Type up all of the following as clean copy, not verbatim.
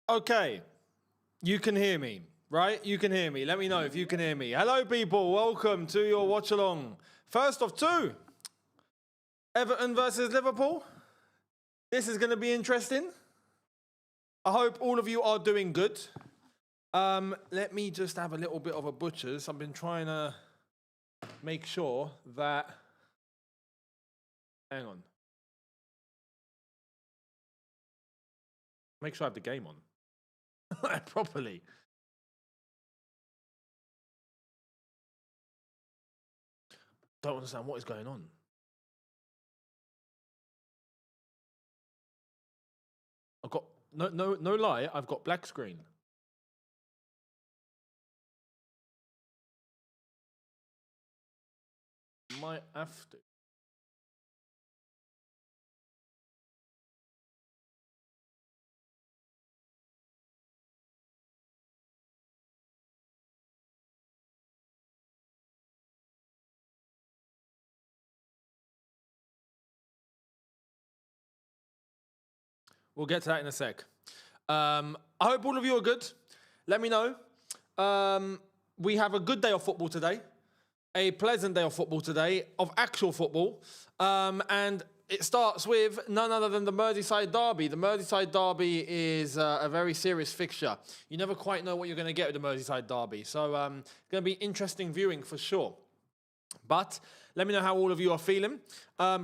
Okay, you can hear me, right? You can hear me. Let me know if you can hear me. Hello, people. Welcome to your watch-along. First of two, Everton versus Liverpool. This is going to be interesting. I hope all of you are doing good. Let me just have a little bit of a butcher's. I've been trying to make sure that... Hang on. Make sure I have the game on. Properly. Don't understand what is going on. I've got no lie. I've got black screen. Might have to. We'll get to that in a sec. I hope all of you are good. Let me know. We have a good day of football today. A pleasant day of football today, of actual football. And it starts with none other than the Merseyside derby. The Merseyside derby is a very serious fixture. You never quite know what you're going to get with the Merseyside derby. So it's going to be interesting viewing for sure. But let me know how all of you are feeling.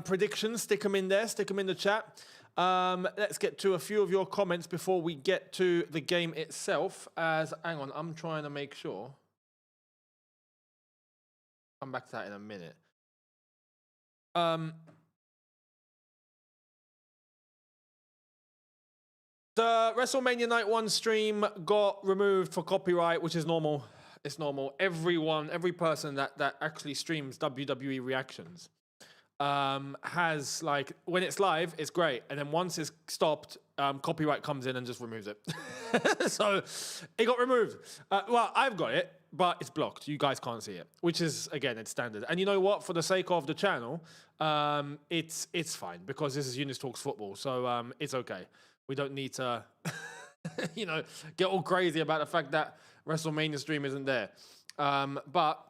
Predictions, stick them in there, stick them in the chat. Let's get to a few of your comments before we get to the game itself. Hang on, I'm trying to make sure. Come back to that in a minute. The WrestleMania Night 1 stream got removed for copyright, which is normal. It's normal. Every person that actually streams WWE reactions has, like, when it's live, it's great. And then once it's stopped, copyright comes in and just removes it. So it got removed. Well, I've got it, but it's blocked. You guys can't see it, which is, again, it's standard. And you know what? For the sake of the channel, it's fine because this is Younes Talks Football. So it's okay. We don't need to, you know, get all crazy about the fact that WrestleMania stream isn't there. But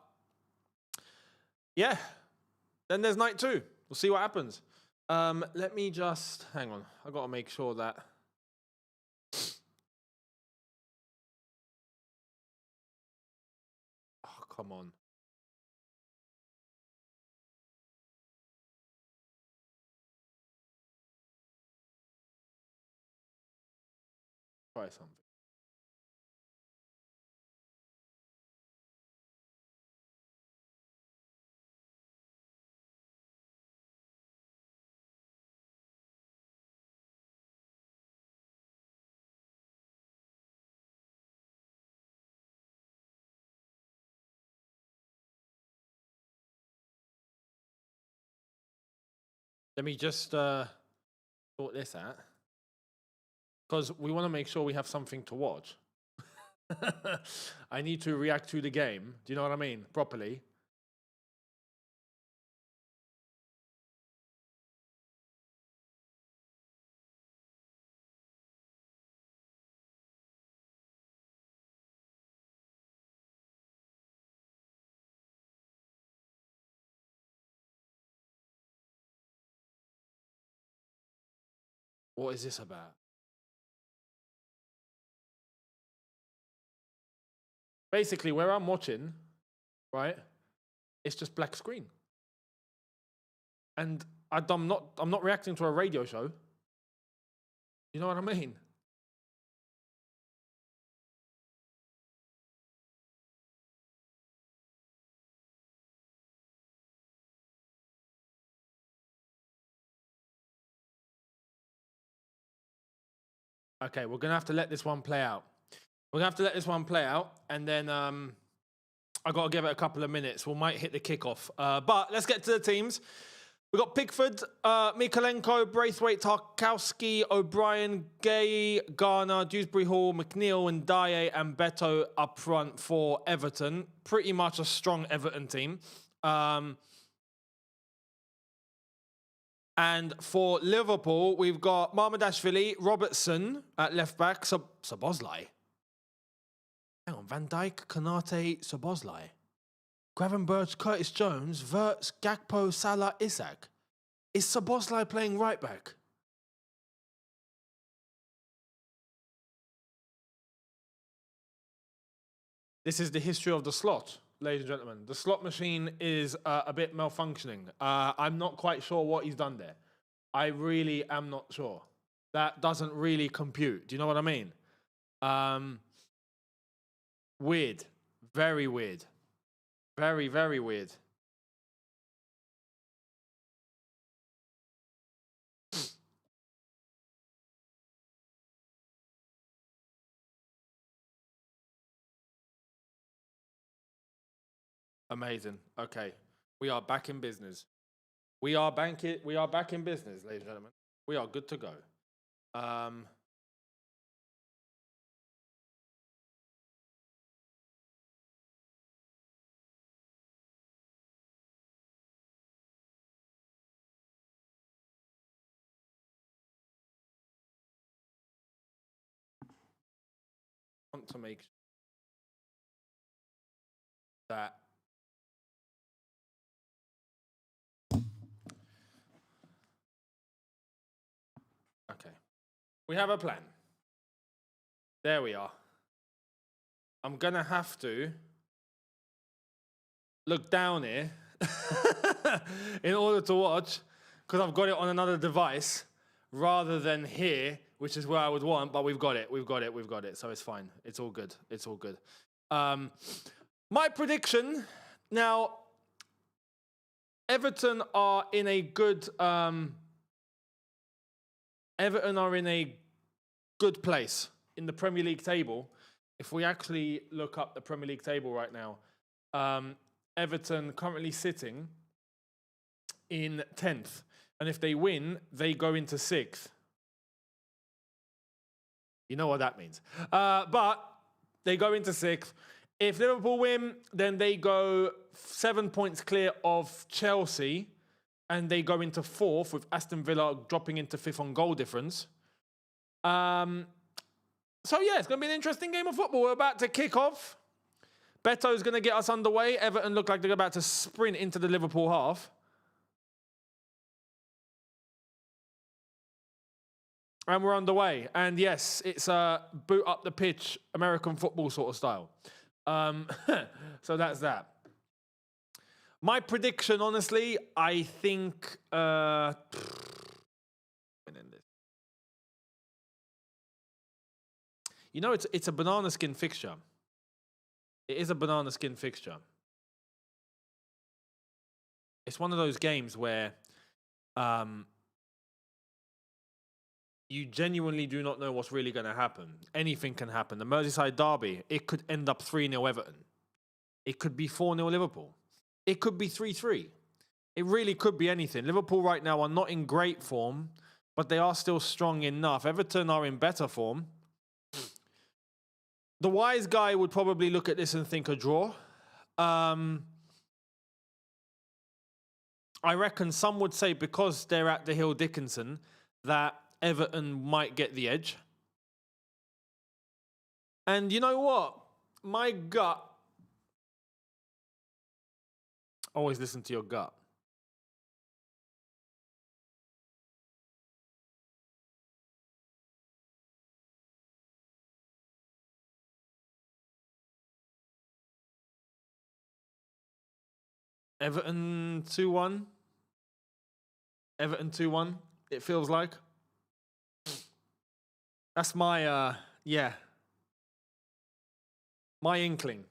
yeah, then there's night 2. We'll see what happens. Let me just, hang on. I've got to make sure that. Oh, come on. Try something. Let me just sort this out. Because we want to make sure we have something to watch. I need to react to the game. Do you know what I mean? Properly. What is this about? Basically, where I'm watching, right, it's just black screen. And I'm not reacting to a radio show. You know what I mean? Okay, we're gonna have to let this one play out. We're gonna have to let this one play out, and then I gotta give it a couple of minutes. We might hit the kickoff. But let's get to the teams. We got Pickford, Mikolenko, Braithwaite, Tarkowski, O'Brien, Gay, Garner, Dewsbury Hall, McNeil, and Dye and Beto up front for Everton. Pretty much a strong Everton team. And for Liverpool, we've got Marmadashvili, Robertson at left back, Szoboszlai. Hang on, Van Dijk, Konate, Szoboszlai. Gravenberch, Curtis Jones, Wirtz, Gakpo, Salah, Isak. Is Szoboszlai playing right back? This is the history of the slot, ladies and gentlemen. The slot machine is a bit malfunctioning. I'm not quite sure what he's done there. I really am not sure. That doesn't really compute. Do you know what I mean? Weird. Very weird. Very, very weird. Amazing. Okay. We are back in business. We are back in business, ladies and gentlemen. We are good to go. Want to make sure that okay. We have a plan. There we are. I'm gonna have to look down here in order to watch, because I've got it on another device rather than here, which is where I would want, but we've got it. So it's fine. It's all good. My prediction now, Everton are in a good place in the Premier League table. If we actually look up the Premier League table right now, Everton currently sitting in 10th. And if they win, they go into 6th. You know what that means. But they go into 6th. If Liverpool win, then they go 7 points clear of Chelsea. And they go into 4th, with Aston Villa dropping into 5th on goal difference. So yeah, it's going to be an interesting game of football. We're about to kick off. Beto's going to get us underway. Everton look like they're about to sprint into the Liverpool half. And we're underway. And yes, it's a boot up the pitch, American football sort of style. So that's that. My prediction, honestly, I think... you know, it's a banana skin fixture. It is a banana skin fixture. It's one of those games where you genuinely do not know what's really going to happen. Anything can happen. The Merseyside derby, it could end up 3-0 Everton. It could be 4-0 Liverpool. It could be 3-3. It really could be anything. Liverpool right now are not in great form, but they are still strong enough. Everton are in better form. The wise guy would probably look at this and think a draw. I reckon some would say, because they're at the Hill Dickinson, that Everton might get the edge. And you know what? My gut... Always listen to your gut. Everton 2-1. Everton 2-1, it feels like. That's my, yeah. My inkling.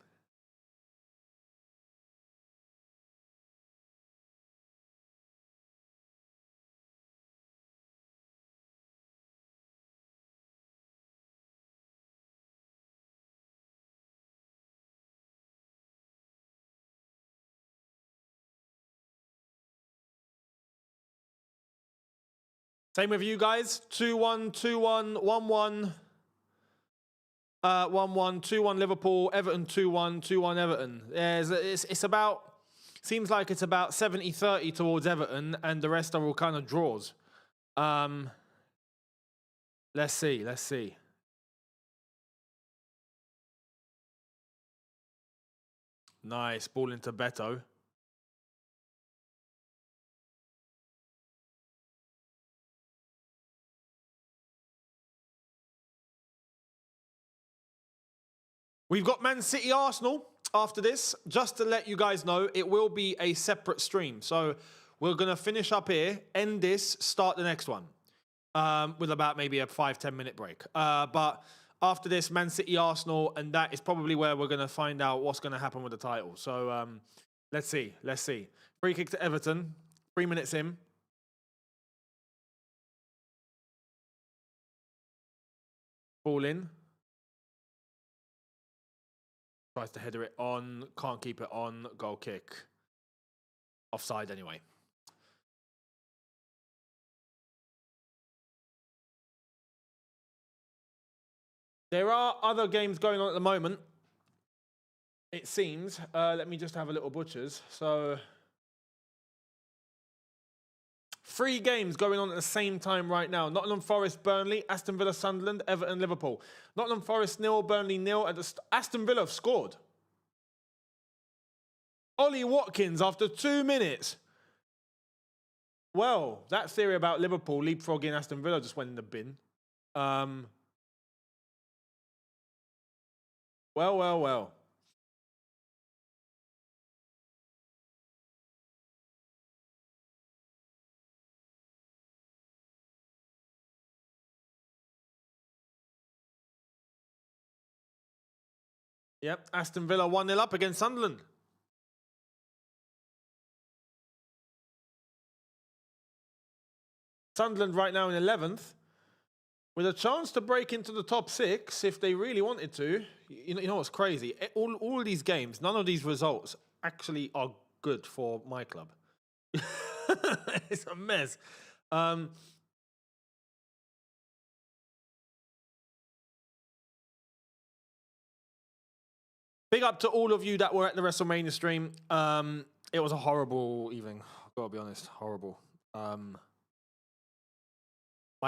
Same with you guys. 2-1, 2-1, 1-1. 1-1, 2-1 Liverpool, Everton 2-1, 2-1 Everton. It's about Seems like it's about 70-30 towards Everton, and the rest are all kind of draws. Let's see. Nice, ball into Beto. We've got Man City Arsenal after this. Just to let you guys know, it will be a separate stream. So we're going to finish up here, end this, start the next one. With about maybe a 5-10 minute break. But after this, Man City Arsenal, and that is probably where we're going to find out what's going to happen with the title. So let's see. Free kick to Everton, 3 minutes in. Ball in. Tries to header it on, can't keep it on, goal kick. Offside anyway. There are other games going on at the moment, it seems. Let me just have a little butchers. So 3 games going on at the same time right now. Nottingham Forest, Burnley, Aston Villa, Sunderland, Everton, Liverpool. Nottingham Forest 0, Burnley 0. And Aston Villa have scored. Ollie Watkins after 2 minutes. Well, that theory about Liverpool leapfrogging Aston Villa just went in the bin. Well. Yep, Aston Villa 1-0 up against Sunderland. Sunderland right now in 11th, with a chance to break into the top 6 if they really wanted to. You know what's crazy? All these games, none of these results actually are good for my club. It's a mess. Big up to all of you that were at the WrestleMania stream. It was a horrible evening. I've got to be honest, horrible. My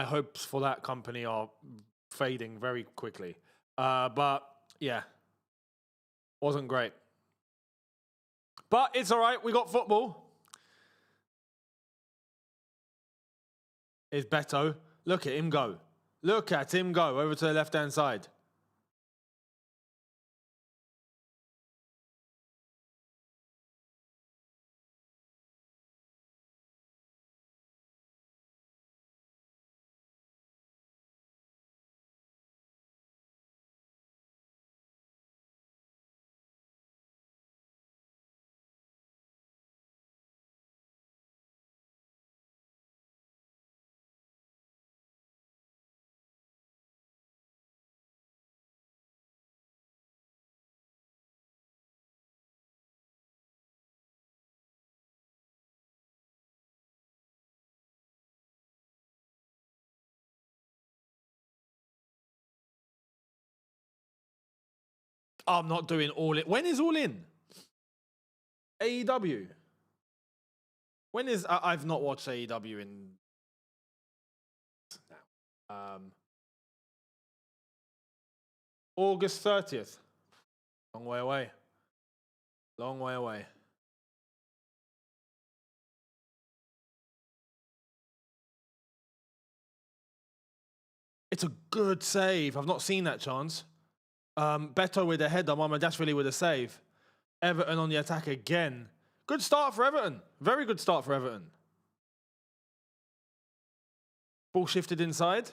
hopes for that company are fading very quickly. But yeah, wasn't great. But it's all right. We got football. Is Beto. Look at him go. Look at him go over to the left-hand side. I'm not doing all in. When is all in? AEW. When is... I've not watched AEW in... August 30th. Long way away. Long way away. It's a good save. I've not seen that chance. Beto with a header, Mama Dashvili with a save. Everton on the attack again. Good start for Everton. Very good start for Everton. Ball shifted inside.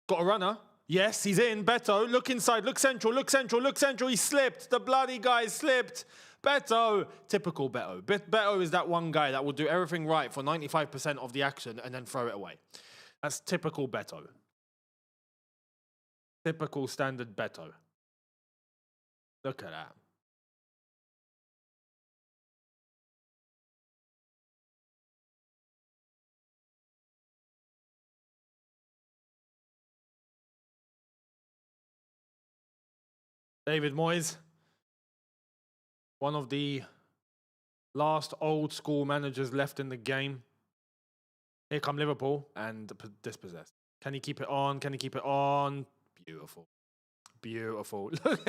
Got a runner. Yes, he's in. Beto, look inside. Look central. Look central. Look central. He slipped. The bloody guy slipped. Beto. Typical Beto. Beto is that one guy that will do everything right for 95% of the action and then throw it away. That's typical Beto. Typical standard Beto. Look at that. David Moyes, one of the Last old school managers left in the game. Here come Liverpool and dispossessed. Can he keep it on? Can he keep it on? Beautiful. Beautiful. Look,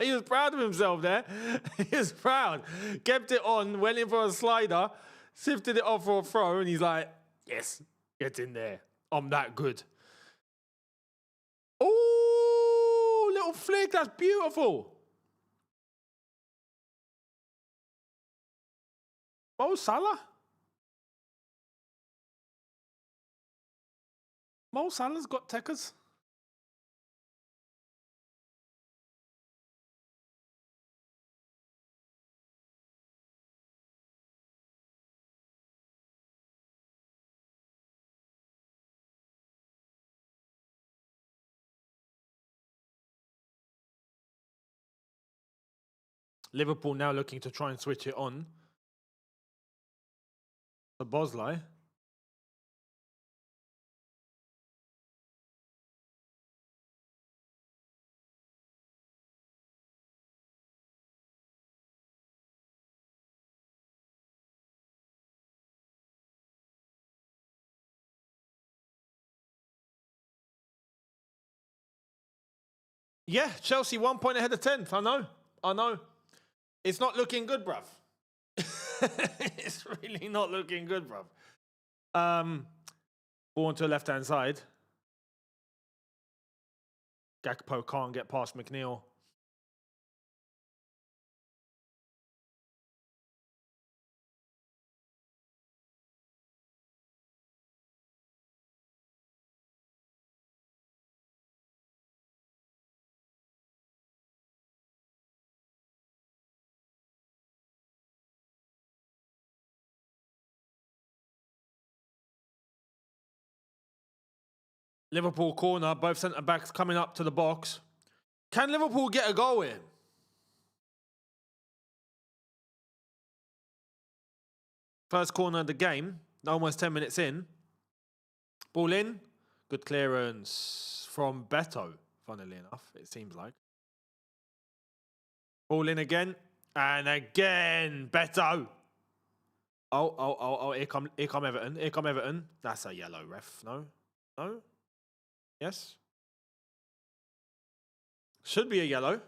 he was proud of himself there. He was proud. Kept it on, went in for a slider, sifted it off for a throw, and he's like, yes, get in there. I'm that good. Oh, little flick. That's beautiful. Mo Salah? Mo Salah's got techers. Liverpool now looking to try and switch it on. The Bosley. Yeah, Chelsea 1 point ahead of 10th. I know. It's not looking good, bruv. It's really not looking good, bruv. Ball onto the left-hand side. Gakpo can't get past McNeil. Liverpool corner, both centre-backs coming up to the box. Can Liverpool get a goal in? First corner of the game, almost 10 minutes in. Ball in. Good clearance from Beto, funnily enough, it seems like. Ball in again. And again, Beto. Oh, here come Everton. Here come Everton. That's a yellow, ref. No? Yes? Should be a yellow.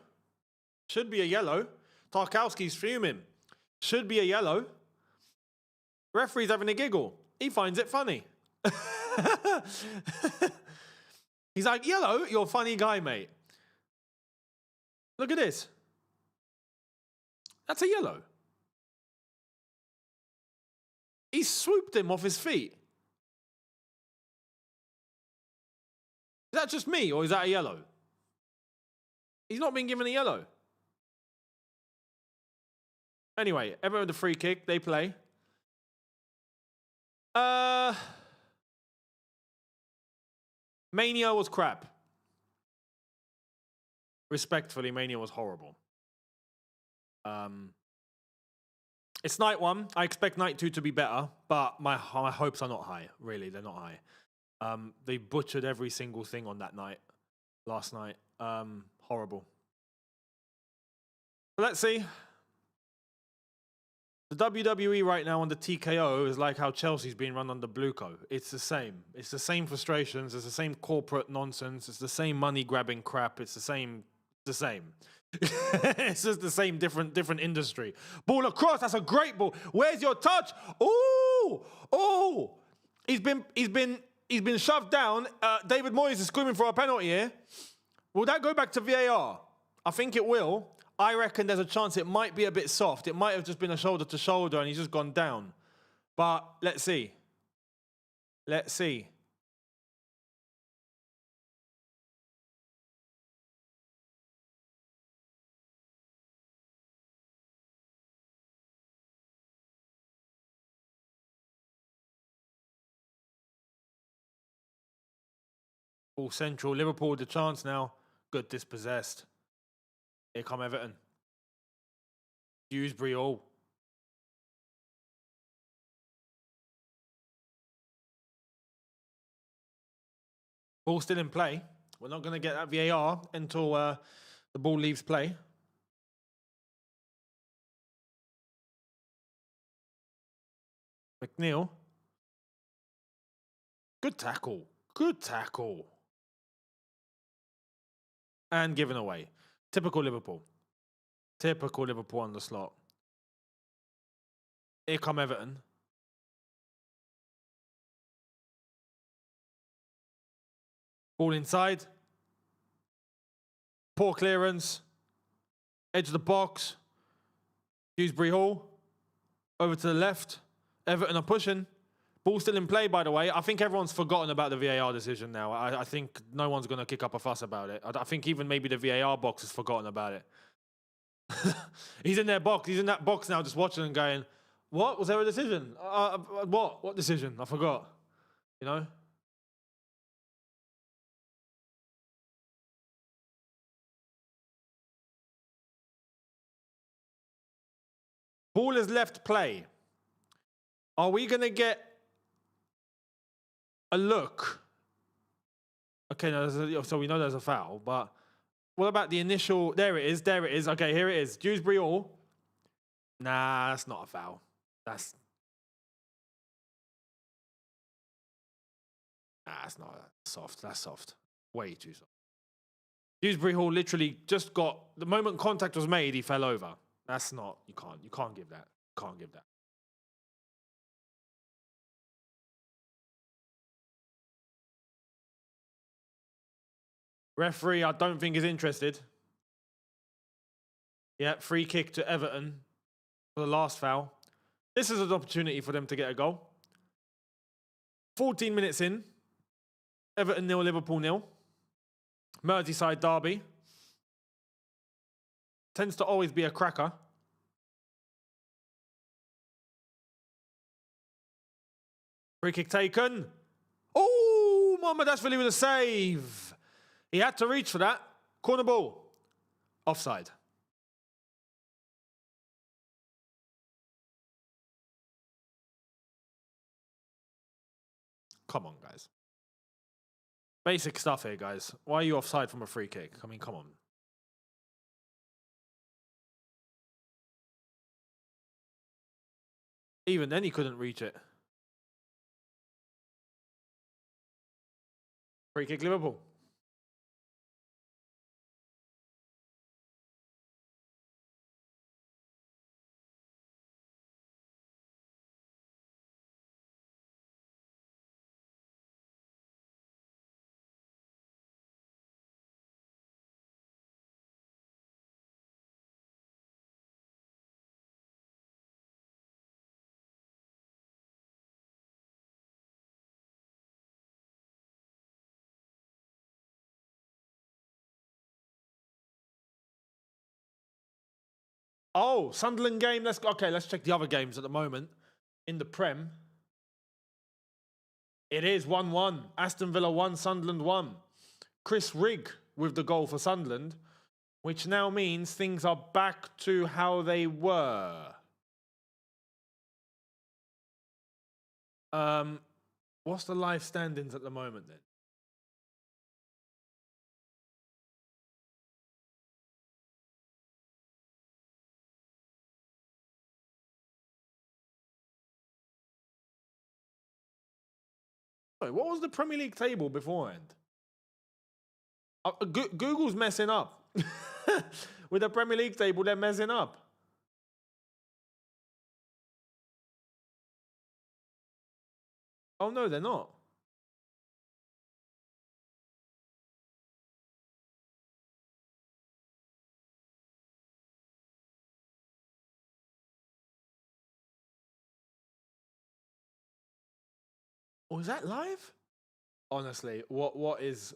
Should be a yellow. Tarkowski's fuming. Should be a yellow. Referee's having a giggle. He finds it funny. He's like, yellow, you're a funny guy, mate. Look at this. That's a yellow. He swooped him off his feet. Is that just me, or is that a yellow? He's not been given a yellow. Anyway, Everton with the free kick. They play. Mania was crap. Respectfully, Mania was horrible. It's night one. I expect night two to be better, but my hopes are not high. Really, they're not high. They butchered every single thing on that night, last night. Horrible. But let's see. The WWE right now on the TKO is like how Chelsea's being run under Blueco. It's the same. It's the same frustrations. It's the same corporate nonsense. It's the same money grabbing crap. It's the same. It's just the same, different industry. Ball across. That's a great ball. Where's your touch? Oh! He's been shoved down. David Moyes is screaming for a penalty here. Will that go back to VAR? I think it will. I reckon there's a chance it might be a bit soft. It might have just been a shoulder to shoulder and he's just gone down. But let's see. Let's see. All central. Liverpool with the chance now. Good dispossessed. Here come Everton. Dewsbury all. Ball still in play. We're not going to get that VAR until the ball leaves play. McNeil. Good tackle. Good tackle. And given away. Typical Liverpool. Typical Liverpool on the slot. Here come Everton. Ball inside. Poor clearance. Edge of the box. Dewsbury Hall. Over to the left. Everton are pushing. Ball still in play, by the way. I think everyone's forgotten about the VAR decision now. I think no one's going to kick up a fuss about it. I think even maybe the VAR box has forgotten about it. He's in their box. He's in that box now just watching and going, what? Was there a decision? What? What decision? I forgot. You know? Ball is left play. Are we going to get a look? Okay, no, so we know there's a foul, but what about the initial? There it is. There it is. Okay, here it is. Dewsbury Hall. Nah, that's not a foul. That's not soft. That's soft. Way too soft. Dewsbury Hall literally just got, the moment contact was made, he fell over. That's not, you can't give that. Can't give that. Referee, I don't think is interested. Yeah, free kick to Everton for the last foul. This is an opportunity for them to get a goal. 14 minutes in. Everton 0, Liverpool 0. Merseyside derby. Tends to always be a cracker. Free kick taken. Oh, Mohamedashvili with a save. He had to reach for that. Corner ball. Offside. Come on, guys. Basic stuff here, guys. Why are you offside from a free kick? I mean, come on. Even then, he couldn't reach it. Free kick, Liverpool. Oh, Sunderland game. Let's check the other games at the moment in the Prem. It is 1-1. Aston Villa 1, Sunderland 1. Chris Rigg with the goal for Sunderland, which now means things are back to how they were. What's the live standings at the moment then? Wait, what was the Premier League table beforehand? Google's messing up. With the Premier League table, they're messing up. Oh, no, they're not. Oh, is that live? Honestly, what is...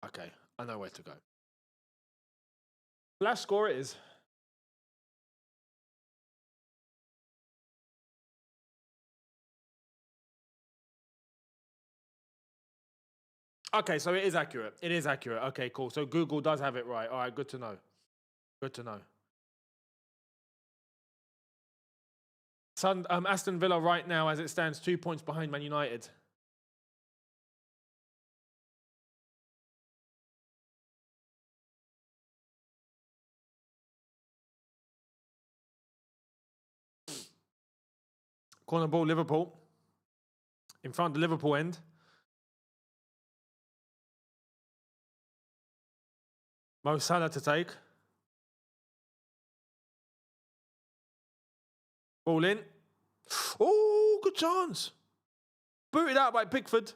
Okay, I know where to go. Flash score it is. Okay, so it is accurate. It is accurate. Okay, cool. So Google does have it right. All right, good to know. Good to know. Aston Villa right now, as it stands, 2 points behind Man United. Corner ball, Liverpool. In front of the Liverpool end. Mo Salah to take. Ball in. Oh, good chance. Booted out by Pickford.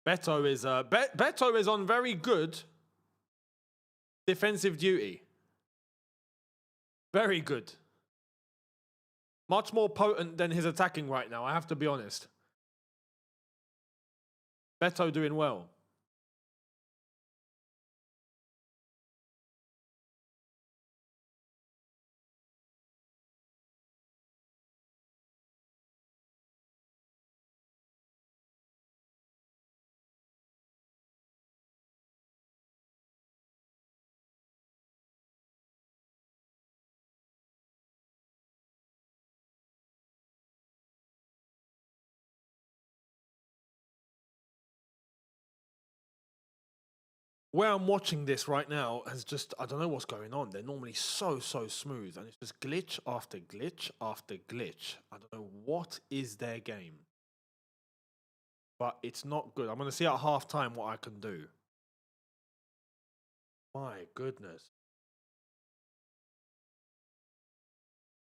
Beto is on very good defensive duty. Very good. Much more potent than his attacking right now, I have to be honest. Beto doing well. Where I'm watching this right now has just, I don't know what's going on. They're normally so smooth. And it's just glitch after glitch after glitch. I don't know what is their game. But it's not good. I'm going to see at half time what I can do. My goodness.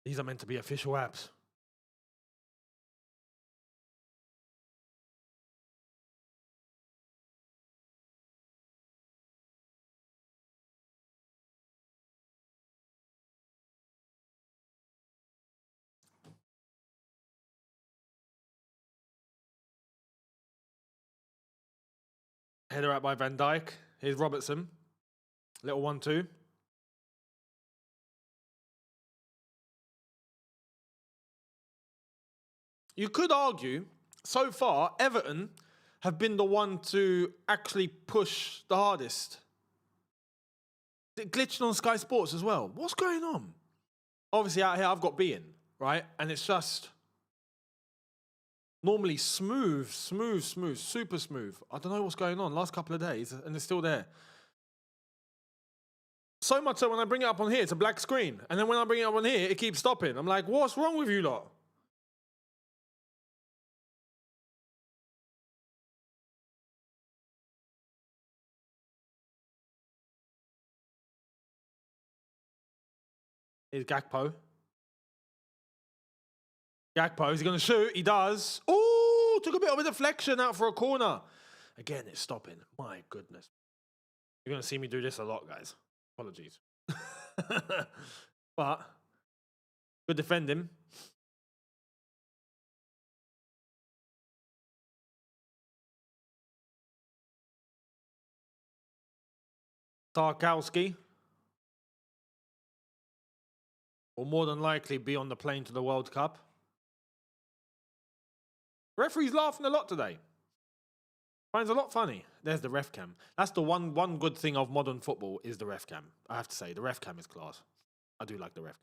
These are meant to be official apps. Header out by Van Dijk. Here's Robertson. Little 1-2. You could argue, so far, Everton have been the one to actually push the hardest. It glitched on Sky Sports as well. What's going on? Obviously, out here, I've got beIN, right? And it's just normally smooth, super smooth. I don't know what's going on last couple of days, and it's still there. So much so when I bring it up on here, it's a black screen. And then when I bring it up on here, it keeps stopping. I'm like, what's wrong with you lot? Here's Gakpo. Gakpo, is he going to shoot? He does. Oh, took a bit of a deflection out for a corner. Again, it's stopping. My goodness. You're going to see me do this a lot, guys. Apologies. But, good defending. Tarkowski will more than likely be on the plane to the World Cup. Referee's laughing a lot today. Finds a lot funny. There's the ref cam. That's the one good thing of modern football is the ref cam. I have to say, the ref cam is class. I do like the ref cam.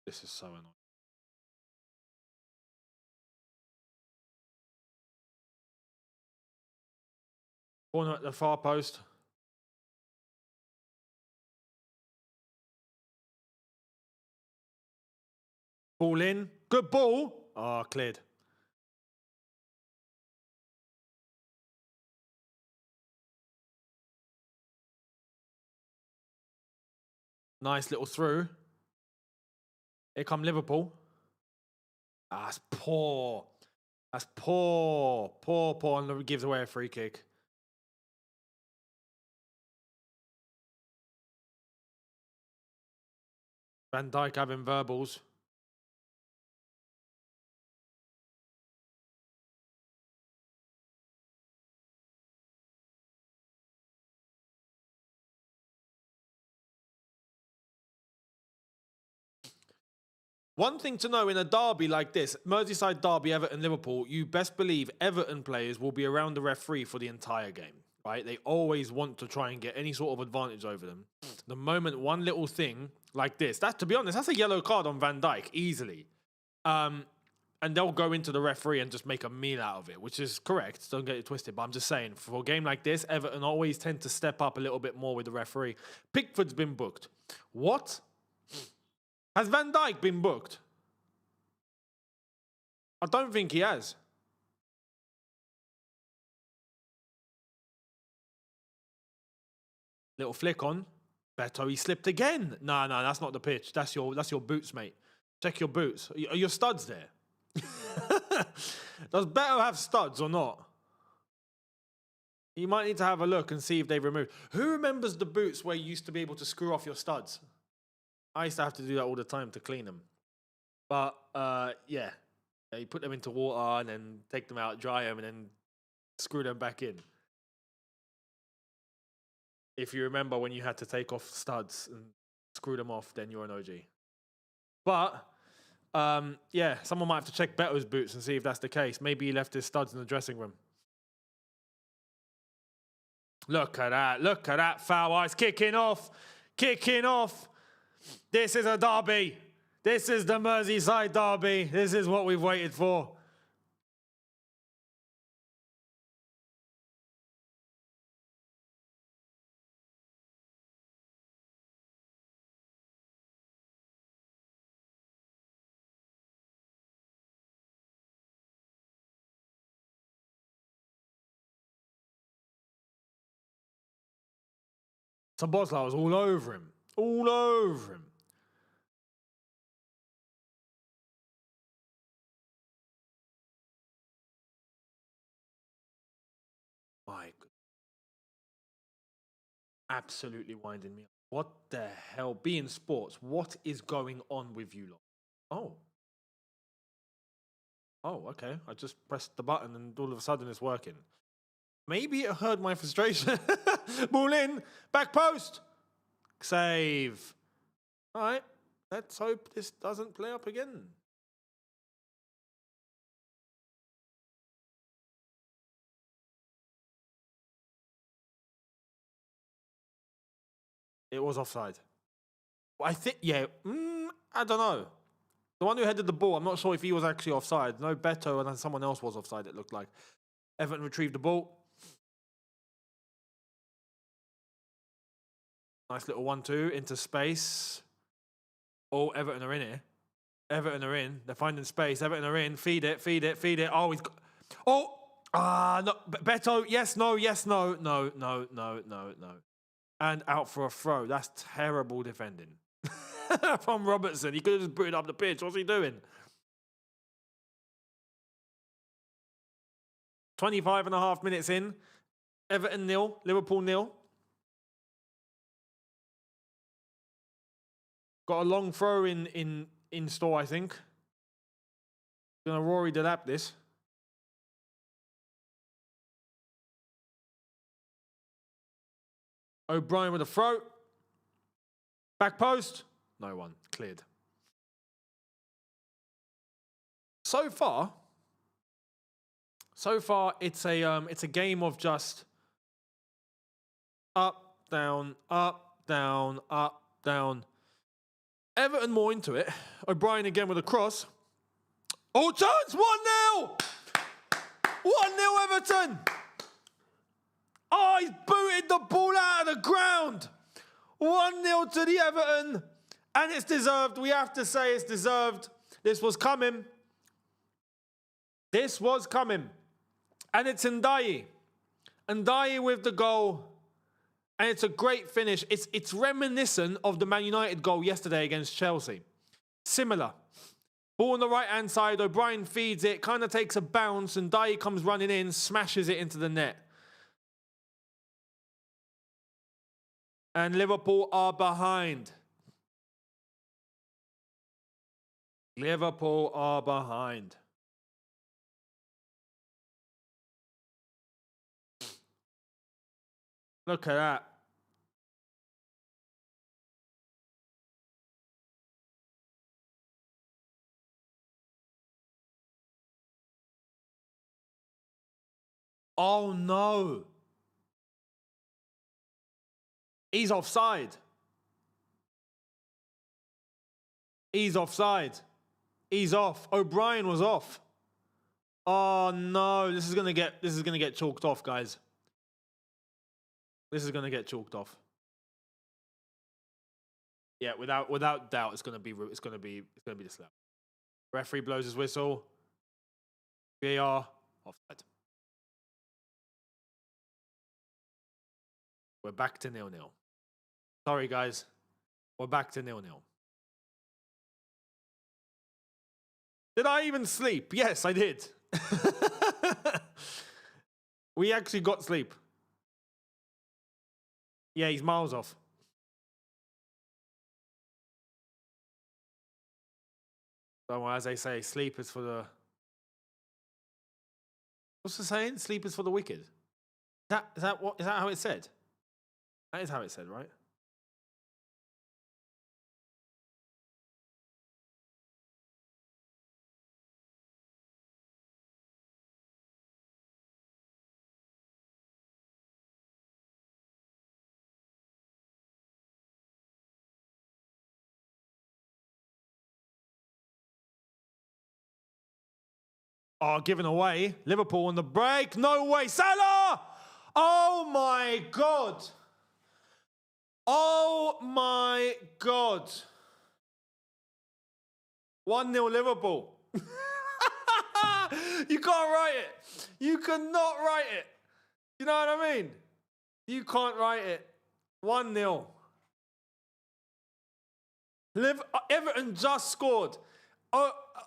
This is so annoying. Corner at the far post. Ball in. Good ball. Ah, cleared. Nice little through. Here come Liverpool. Ah, that's poor. That's poor. Poor. And gives away a free kick. Van Dijk having verbals. One thing to know in a derby like this, Merseyside derby, Everton, Liverpool, you best believe Everton players will be around the referee for the entire game. right? They always want to try and get any sort of advantage over them. The moment one little thing like this, that, to be honest, that's a yellow card on Van Dijk easily. And they'll go into the referee and just make a meal out of it, which is correct. Don't get it twisted. But I'm just saying, for a game like this, Everton always tend to step up a little bit more with the referee. Pickford's been booked. What? Has Van Dijk been booked? I don't think he has. Little flick on. Beto, he slipped again. No, that's not the pitch. That's your boots, mate. Check your boots. Are your studs there? Does Beto have studs or not? You might need to have a look and see if they removed. Who remembers the boots where you used to be able to screw off your studs? I used to have to do that all the time to clean them. But yeah, you put them into water and then take them out, dry them, and then screw them back in. If you remember when you had to take off studs and screw them off, then you're an OG. But yeah, someone might have to check Beto's boots and see if that's the case. Maybe he left his studs in the dressing room. Look at that. Look at that foul. It's kicking off. Kicking off. This is a derby. This is the Merseyside derby. This is what we've waited for. Bosla was all over him. All over him. My God. Absolutely winding me up. What the hell? Being sports, what is going on with you lot? Oh. Oh, okay. I just pressed the button and all of a sudden it's working. Maybe it heard my frustration. Ball in. Back post. Save. All right. Let's hope this doesn't play up again. It was offside. I think, yeah. I don't know. The one who headed the ball, I'm not sure if he was actually offside. No, Beto and then someone else was offside, it looked like. Everton retrieved the ball. Nice little 1-2 into space. Oh, Everton are in here. Everton are in. They're finding space. Everton are in. Feed it, feed it, feed it. Oh, he's got... Oh! No. Beto, yes, no, yes, no. No. And out for a throw. That's terrible defending. From Robertson. He could have just put it up the pitch. What's he doing? 25.5 minutes in. Everton 0. Liverpool 0. Got a long throw in store, I think. Gonna Rory Delap this. O'Brien with a throw. Back post. No one. Cleared. So far, it's a game of just up, down, up, down, up, down. Everton more into it. O'Brien again with a cross. Oh, chance! 1-0! 1-0 Everton! Oh, he's booted the ball out of the ground! 1-0 to the Everton. And it's deserved. We have to say it's deserved. This was coming. This was coming. And it's Ndiaye. Ndiaye with the goal. And it's a great finish. It's reminiscent of the Man United goal yesterday against Chelsea. Similar. Ball on the right-hand side. O'Brien feeds it. Kind of takes a bounce. And Ndiaye comes running in. Smashes it into the net. And Liverpool are behind. Liverpool are behind. Look at that. Oh no. He's offside. He's offside. He's off. O'Brien was off. Oh no, this is gonna get chalked off, guys. This is gonna get chalked off. Yeah, without doubt, it's gonna be this level. Referee blows his whistle. VAR offside. We're back to 0-0. Sorry, guys. We're back to 0-0. Did I even sleep? Yes, I did. We actually got sleep. Yeah, he's miles off. So as they say, sleep is for the... What's the saying? Sleep is for the wicked. Is that how it said? That is how it said, right? Oh, given away. Liverpool on the break. No way. Salah! Oh my God. Oh my God. 1-0 Liverpool. You can't write it. You cannot write it. You know what I mean? You can't write it. 1-0. Everton just scored.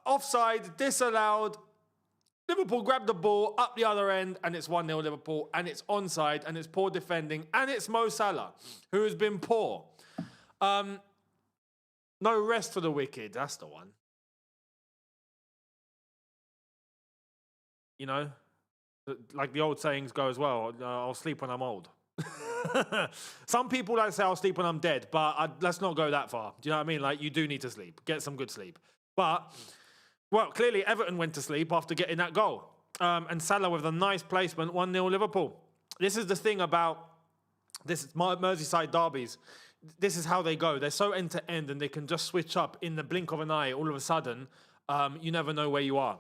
Offside, disallowed. Liverpool grabbed the ball up the other end, and it's 1-0 Liverpool, and it's onside, and it's poor defending, and it's Mo Salah, who has been poor. No rest for the wicked. That's the one. You know, like the old sayings go as well. I'll sleep when I'm old. Some people like to say I'll sleep when I'm dead, but let's not go that far. Do you know what I mean? Like, you do need to sleep. Get some good sleep. But... well, clearly Everton went to sleep after getting that goal. And Salah with a nice placement, 1-0 Liverpool. This is the thing about this Merseyside derbies. This is how they go. They're so end-to-end, and they can just switch up in the blink of an eye. All of a sudden, you never know where you are.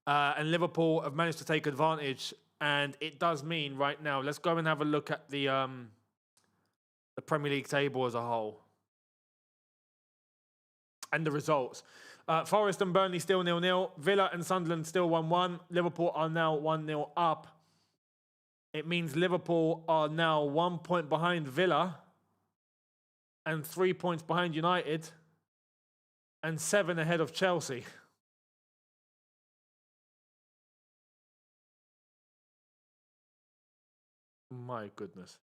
And Liverpool have managed to take advantage, and it does mean right now, let's go and have a look at the Premier League table as a whole. And the results. Forest and Burnley still 0-0. Villa and Sunderland still 1-1. Liverpool are now 1-0 up. It means Liverpool are now 1 point behind Villa and 3 points behind United and 7 ahead of Chelsea. My goodness.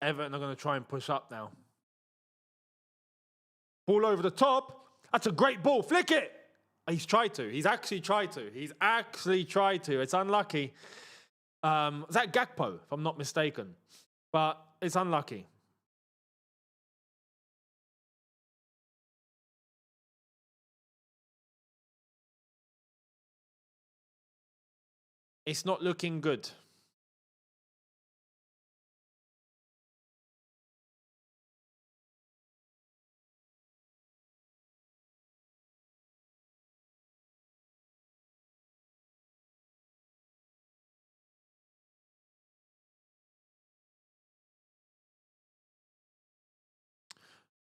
Everton are going to try and push up now. Ball over the top. That's a great ball. Flick it. He's tried to. He's actually tried to. It's unlucky. Is that Gakpo, if I'm not mistaken? But it's unlucky. It's not looking good.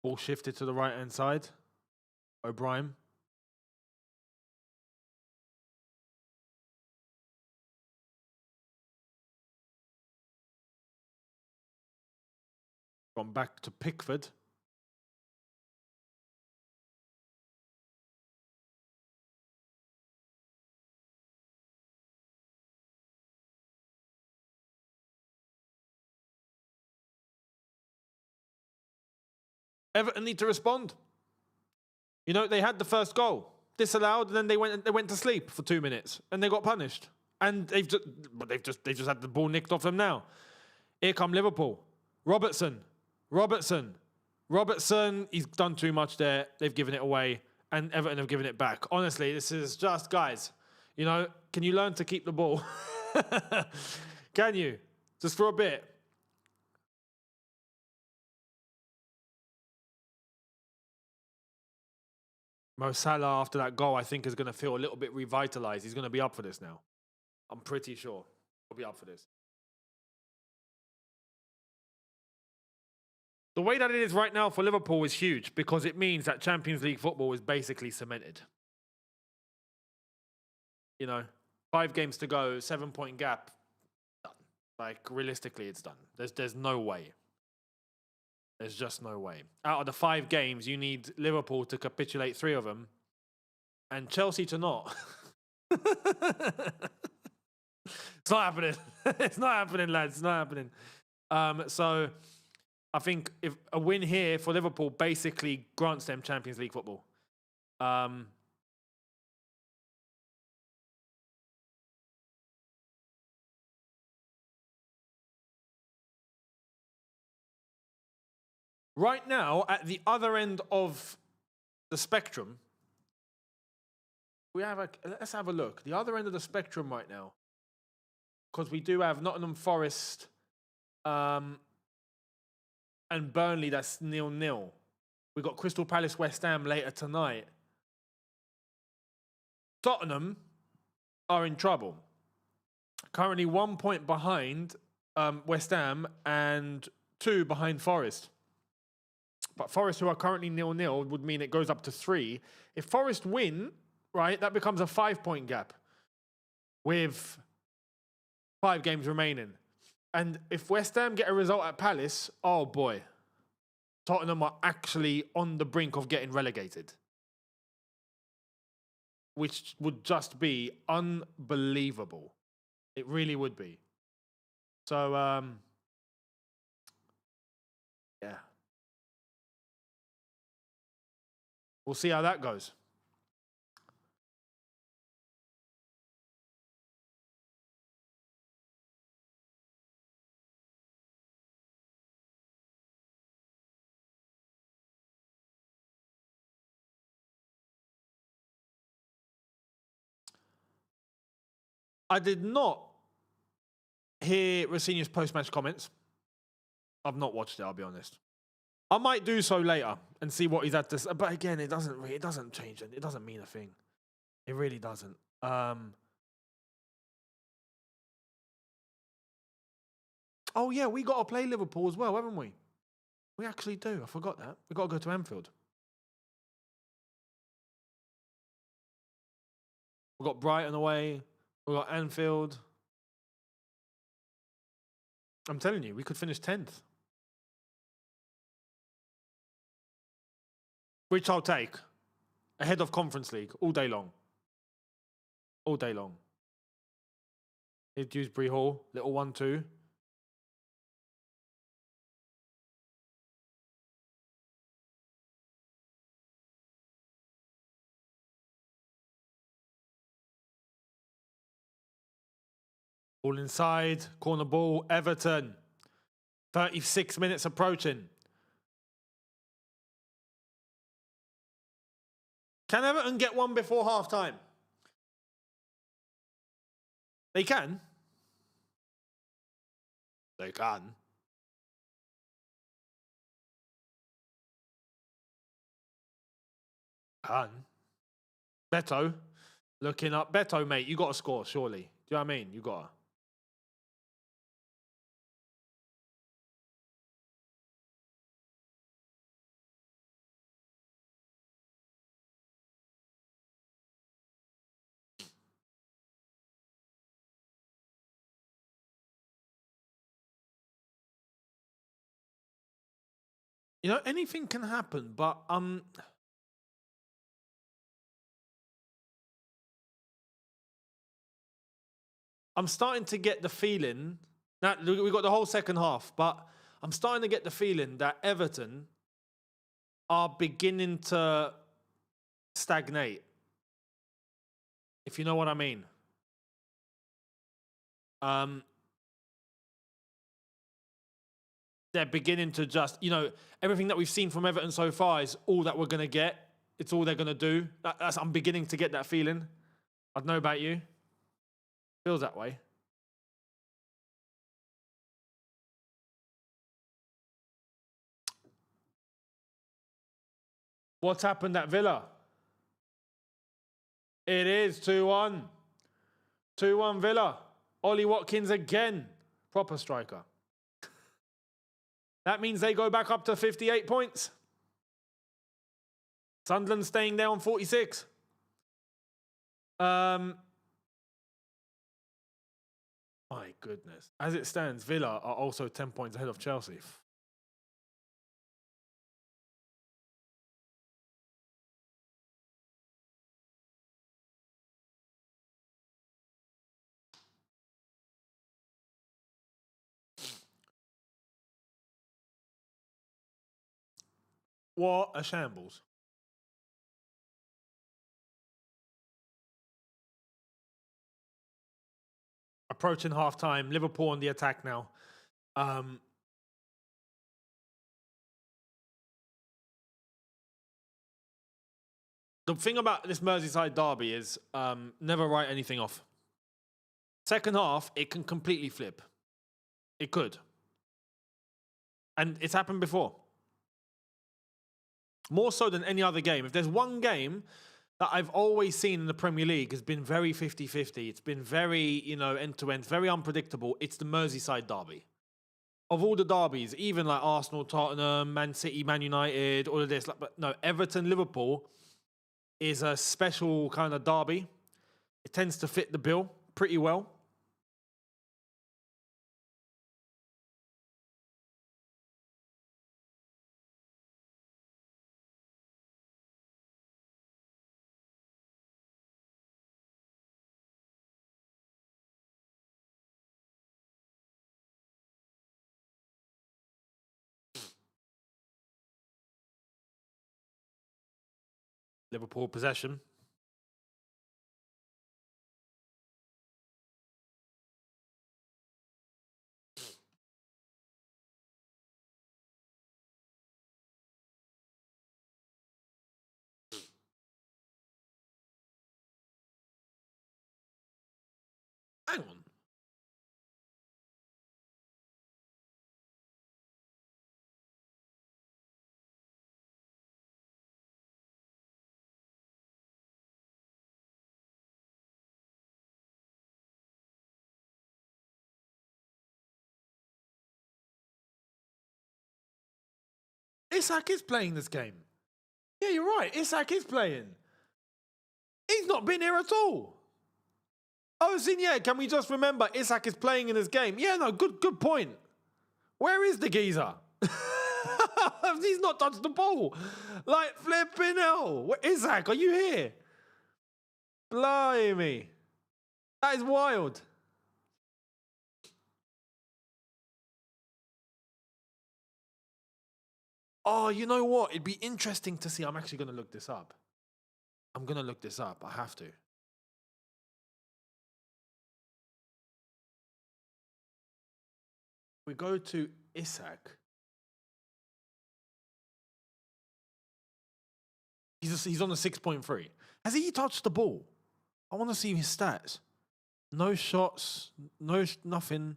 Ball shifted to the right-hand side. O'Brien. Gone back to Pickford. Everton need to respond. You know, they had the first goal. Disallowed, and then they went to sleep for 2 minutes, and they got punished. And they've just had the ball nicked off them now. Here come Liverpool. Robertson, he's done too much there. They've given it away, and Everton have given it back. Honestly, this is just, guys, you know, can you learn to keep the ball? Can you? Just for a bit. Mo Salah, after that goal, I think is going to feel a little bit revitalized. He's going to be up for this now. I'm pretty sure he'll be up for this. The way that it is right now for Liverpool is huge because it means that Champions League football is basically cemented. You know, 5 games to go, 7-point gap, done. Like, realistically, it's done. There's no way. There's just no way. Out of the 5 games, you need Liverpool to capitulate 3 of them and Chelsea to not. It's not happening. It's not happening, lads. It's not happening. So I think if a win here for Liverpool basically grants them Champions League football. Right now, at the other end of the spectrum, let's have a look. The other end of the spectrum right now, because we do have Nottingham Forest and Burnley, that's 0-0. We've got Crystal Palace, West Ham later tonight. Tottenham are in trouble. Currently 1 point behind West Ham and 2 behind Forest. But Forest, who are currently 0-0, would mean it goes up to 3. If Forest win, right, that becomes a 5-point gap with 5 games remaining. And if West Ham get a result at Palace, oh boy, Tottenham are actually on the brink of getting relegated, which would just be unbelievable. It really would be. So, yeah. We'll see how that goes. I did not hear Rosini's post-match comments. I've not watched it, I'll be honest. I might do so later and see what he's had to say. But again, it doesn't change it. It doesn't mean a thing. It really doesn't. Oh, yeah, we got to play Liverpool as well, haven't we? We actually do. I forgot that. We got to go to Anfield. We've got Brighton away. We've got Anfield. I'm telling you, we could finish 10th. Which I'll take. Ahead of Conference League all day long. All day long. Here's Dewsbury Hall. Little 1-2. Ball inside. Corner ball. Everton. 36 minutes approaching. Can Everton get one before half-time? They can. They can. Can. Beto. Looking up. Beto, mate, you got to score, surely. Do you know what I mean? You got to. You know, anything can happen, but I'm starting to get the feeling that we got the whole second half, but I'm starting to get the feeling that Everton are beginning to stagnate, if you know what I mean. They're beginning to just, you know, everything that we've seen from Everton so far is all that we're going to get. It's all they're going to do. I'm beginning to get that feeling. I don't know about you. Feels that way. What's happened at Villa? It is 2-1. 2-1 Villa. Ollie Watkins again. Proper striker. That means they go back up to 58 points. Sunderland staying there on 46. My goodness. As it stands, Villa are also 10 points ahead of Chelsea. What a shambles. Approaching half-time. Liverpool on the attack now. The thing about this Merseyside derby is never write anything off. Second half, it can completely flip. It could. And it's happened before. More so than any other game. If there's one game that I've always seen in the Premier League has been very 50-50. It's been very, end-to-end, very unpredictable. It's the Merseyside derby. Of all the derbies, even like Arsenal, Tottenham, Man City, Man United, all of this. But no, Everton, Liverpool is a special kind of derby. It tends to fit the bill pretty well. Liverpool possession. Hang on. Isak is playing this game. Yeah, you're right. Isak is playing. He's not been here at all. Oh, yeah, can we just remember Isak is playing in this game? Yeah, no, good point. Where is the geezer? He's not touched the ball. Like, flipping hell. Isak, are you here? Blimey. That is wild. Oh, you know what? It'd be interesting to see. I'm actually going to look this up. I have to. We go to Isak. He's on the 6.3. Has he touched the ball? I want to see his stats. No shots, nothing.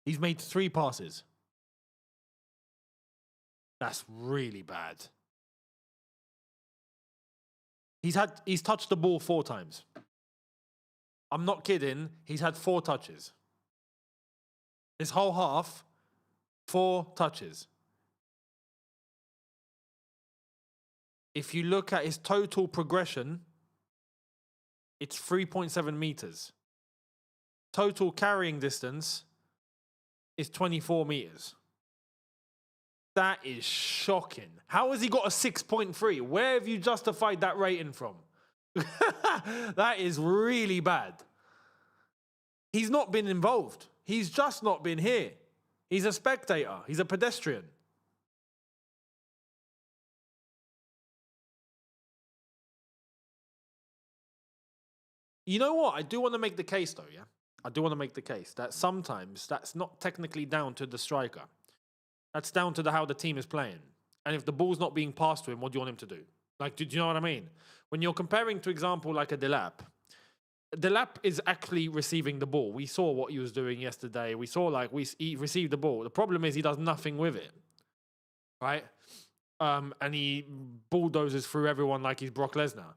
He's made 3 passes. That's really bad. He's touched the ball 4 times. I'm not kidding. He's had 4 touches. This whole half, 4 touches. If you look at his total progression, it's 3.7 meters. Total carrying distance is 24 meters. That is shocking. How has he got a 6.3? Where have you justified that rating from? That is really bad. He's not been involved. He's just not been here. He's a spectator. He's a pedestrian. You know what? I do want to make the case though, yeah? I do want to make the case that sometimes that's not technically down to the striker. That's down to how the team is playing. And if the ball's not being passed to him, what do you want him to do? Like, do you know what I mean? When you're comparing, to example, like a Delap, Delap is actually receiving the ball. We saw what he was doing yesterday. We saw he received the ball. The problem is he does nothing with it, right? And he bulldozes through everyone like he's Brock Lesnar.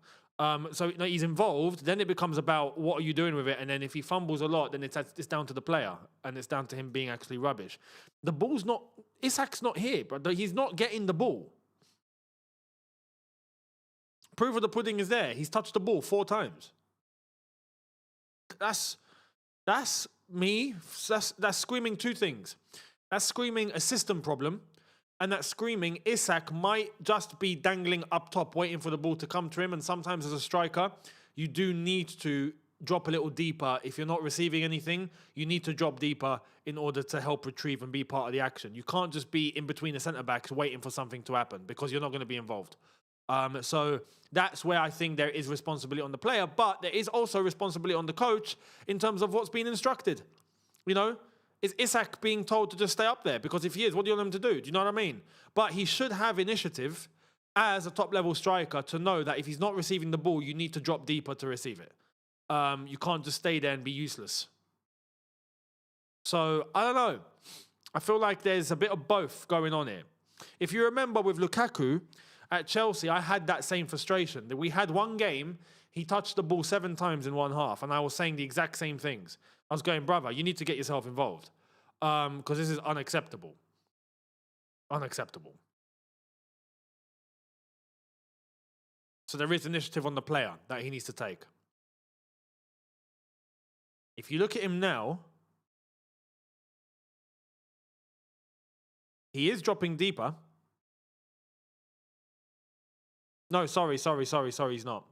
So he's involved. Then it becomes about what are you doing with it, and then if he fumbles a lot, then it's down to the player, and it's down to him being actually rubbish. The ball's not. Isak's not here, but he's not getting the ball. Proof of the pudding is there. He's touched the ball 4 times. That's me. That's screaming 2 things. That's screaming a system problem, and that's screaming Isak might just be dangling up top, waiting for the ball to come to him. And sometimes as a striker, you do need to drop a little deeper. If you're not receiving anything, you need to drop deeper in order to help retrieve and be part of the action. You can't just be in between the centre-backs waiting for something to happen, because you're not going to be involved. So that's where I think there is responsibility on the player, but there is also responsibility on the coach in terms of what's being instructed. Is Isak being told to just stay up there? Because if he is, what do you want him to do? Do you know what I mean? But he should have initiative as a top-level striker to know that if he's not receiving the ball, you need to drop deeper to receive it. You can't just stay there and be useless. So, I don't know. I feel like there's a bit of both going on here. If you remember with Lukaku at Chelsea, I had that same frustration. That we had one game, he touched the ball 7 times in one half, and I was saying the exact same things. I was going, brother, you need to get yourself involved. Because this is unacceptable. Unacceptable. So there is initiative on the player that he needs to take. If you look at him now, he is dropping deeper. No, sorry, he's not.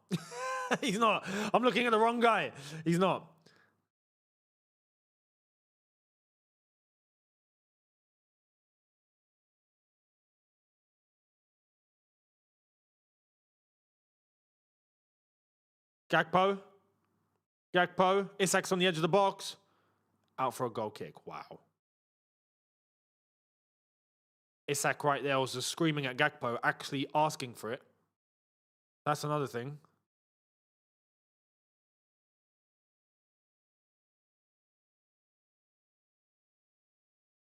He's not. I'm looking at the wrong guy. He's not. Gakpo, Isak's on the edge of the box. Out for a goal kick. Wow. Isak right there was just screaming at Gakpo, actually asking for it. That's another thing.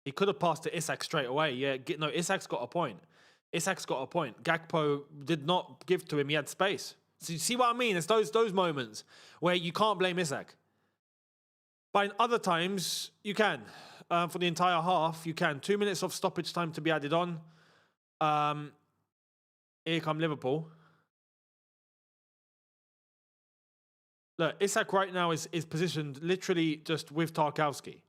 He could have passed to Isak straight away. Yeah, no, Isak's got a point. Gakpo did not give to him. He had space. So you see what I mean? It's those moments where you can't blame Isak. But in other times, you can. For the entire half, you can. 2 minutes of stoppage time to be added on. Here come Liverpool. Look, Isak right now is positioned literally just with Tarkowski.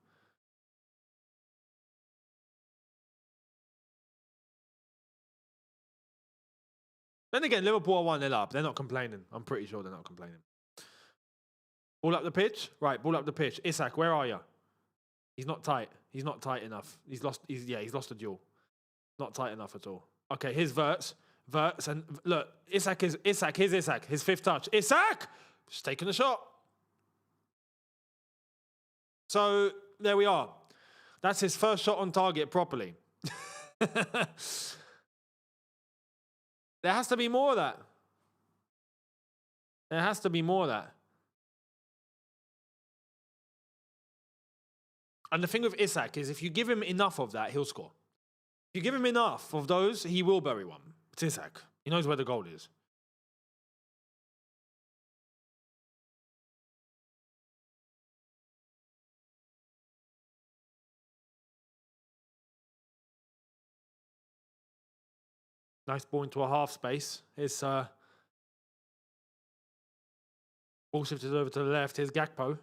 Then again, Liverpool are 1-0 up. They're not complaining. I'm pretty sure they're not complaining. Ball up the pitch? Right, ball up the pitch. Isak, where are you? He's not tight. He's not tight enough. He's lost a duel. Not tight enough at all. Okay, here's Verts, and look, Isak. His 5th touch. Isak! Just taking a shot. So, there we are. That's his first shot on target properly. There has to be more of that. There has to be more of that. And the thing with Isak is if you give him enough of that, he'll score. If you give him enough of those, he will bury one. It's Isak. He knows where the goal is. Nice ball into a half space. It's ball shifted over to the left. Here's Gakpo.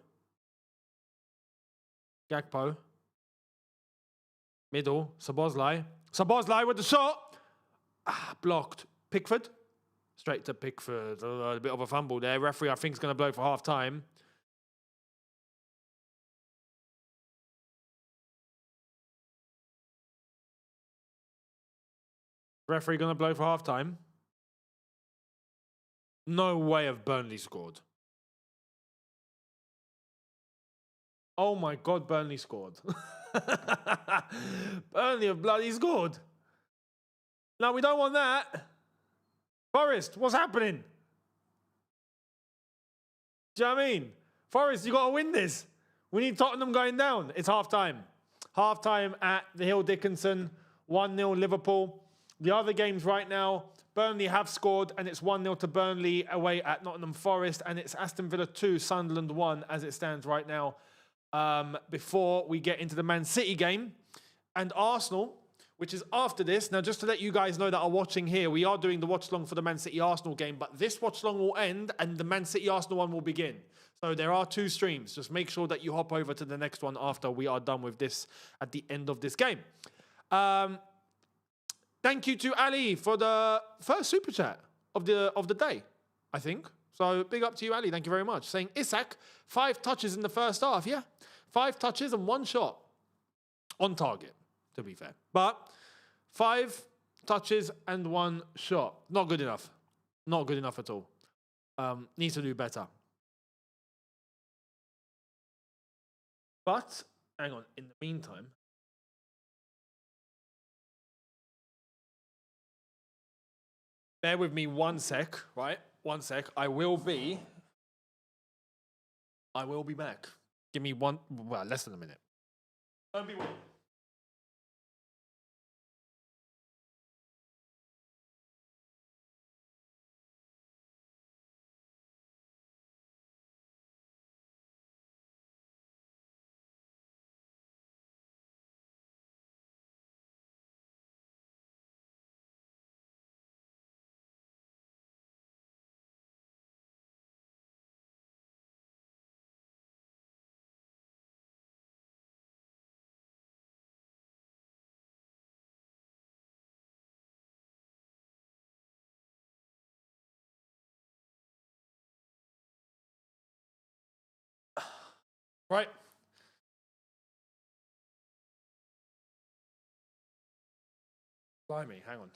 Middle. Szoboszlai with the shot. Blocked. Pickford. Straight to Pickford. A bit of a fumble there. Referee, I think, is going to blow for half time. Referee going to blow for half time. No way of Burnley scored. Oh my God, Burnley scored. Burnley have bloody scored. No, we don't want that. Forest, what's happening? Do you know what I mean? Forest, you got to win this. We need Tottenham going down. It's half-time. Half-time at the Hill Dickinson. 1-0 Liverpool. The other games right now, Burnley have scored, and it's 1-0 to Burnley away at Nottingham Forest, and it's Aston Villa 2, Sunderland 1 as it stands right now. Before we get into the Man City game and Arsenal, which is after this. Now, just to let you guys know that are watching here, we are doing the watch-along for the Man City-Arsenal game, but this watch-along will end and the Man City-Arsenal one will begin. So there are 2 streams. Just make sure that you hop over to the next one after we are done with this at the end of this game. Thank you to Ali for the first super chat of the day, I think. So big up to you, Ali. Thank you very much. Saying Isak, 5 touches in the first half. Yeah, 5 touches and 1 shot on target, to be fair. But 5 touches and 1 shot. Not good enough. Not good enough at all. Needs to do better. But, hang on, in the meantime, bear with me 1 sec, right? 1 sec. I will be back. Give me less than a minute. Don't be worried. Right. Blimey, hang on.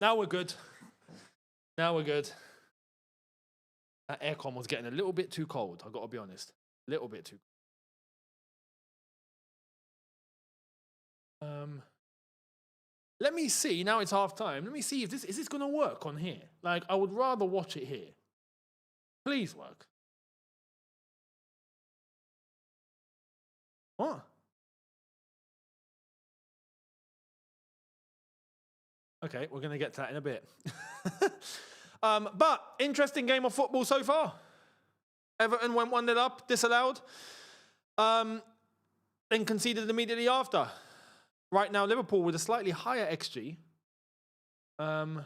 Now we're good. Now we're good. That aircon was getting a little bit too cold, I've got to be honest. A little bit too cold. Let me see, now it's half time. Let me see if this is going to work on here. Like, I would rather watch it here. Please work. What? Okay, we're going to get to that in a bit. But interesting game of football so far. Everton went 1-0 up, disallowed. Then conceded immediately after. Right now, Liverpool with a slightly higher XG. And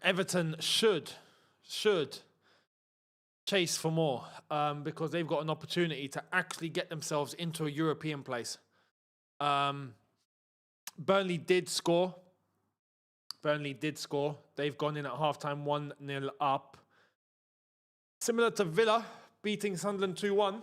Everton should chase for more because they've got an opportunity to actually get themselves into a European place. Burnley did score. They've gone in at halftime 1-0 up. Similar to Villa beating Sunderland 2-1.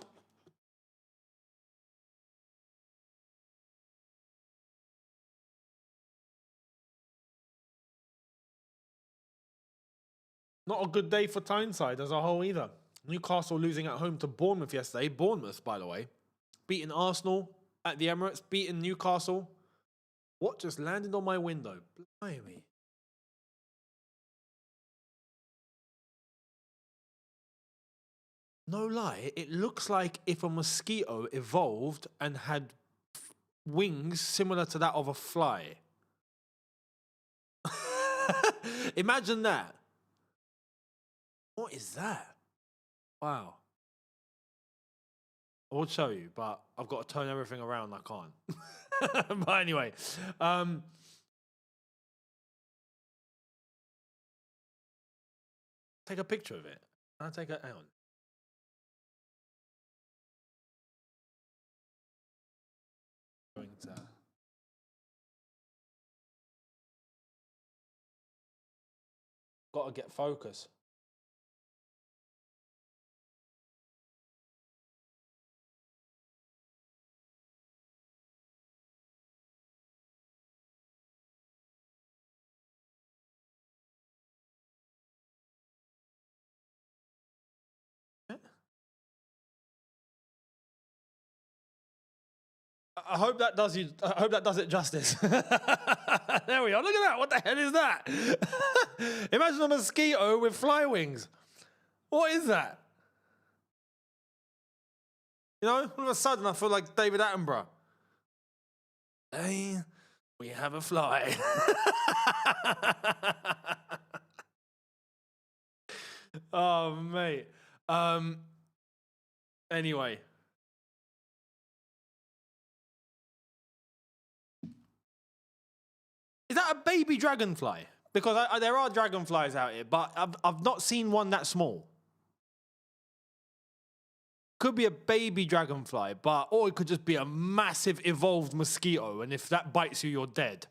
Not a good day for Tyneside as a whole either. Newcastle losing at home to Bournemouth yesterday. Bournemouth, by the way, beating Arsenal at the Emirates, beating Newcastle. What just landed on my window? Blimey. No lie, it looks like if a mosquito evolved and had wings similar to that of a fly. Imagine that. What is that? Wow. I would show you, but I've got to turn everything around. I can't. But anyway, take a picture of it. I'll take it out. Going to... Got to get focus. I hope that does you. I hope that does it justice. There we are. Look at that. What the hell is that? Imagine a mosquito with fly wings. What is that? You know, all of a sudden I feel like David Attenborough. Hey, we have a fly. Oh, mate. Anyway. Is that a baby dragonfly? Because there are dragonflies out here, but I've not seen one that small. Could be a baby dragonfly, or it could just be a massive evolved mosquito, and if that bites you, you're dead.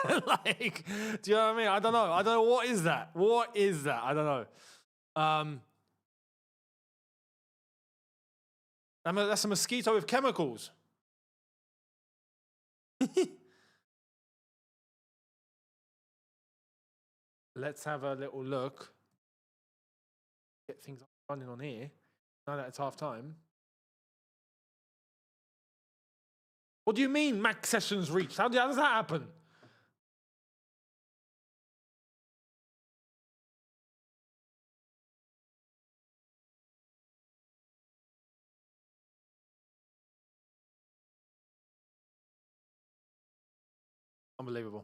Like, do you know what I mean? I don't know. I don't know. What is that? What is that? I don't know. That's a mosquito with chemicals. Let's have a little look. Get things running on here. Now that it's half time. What do you mean max sessions reached? How does that happen? Unbelievable.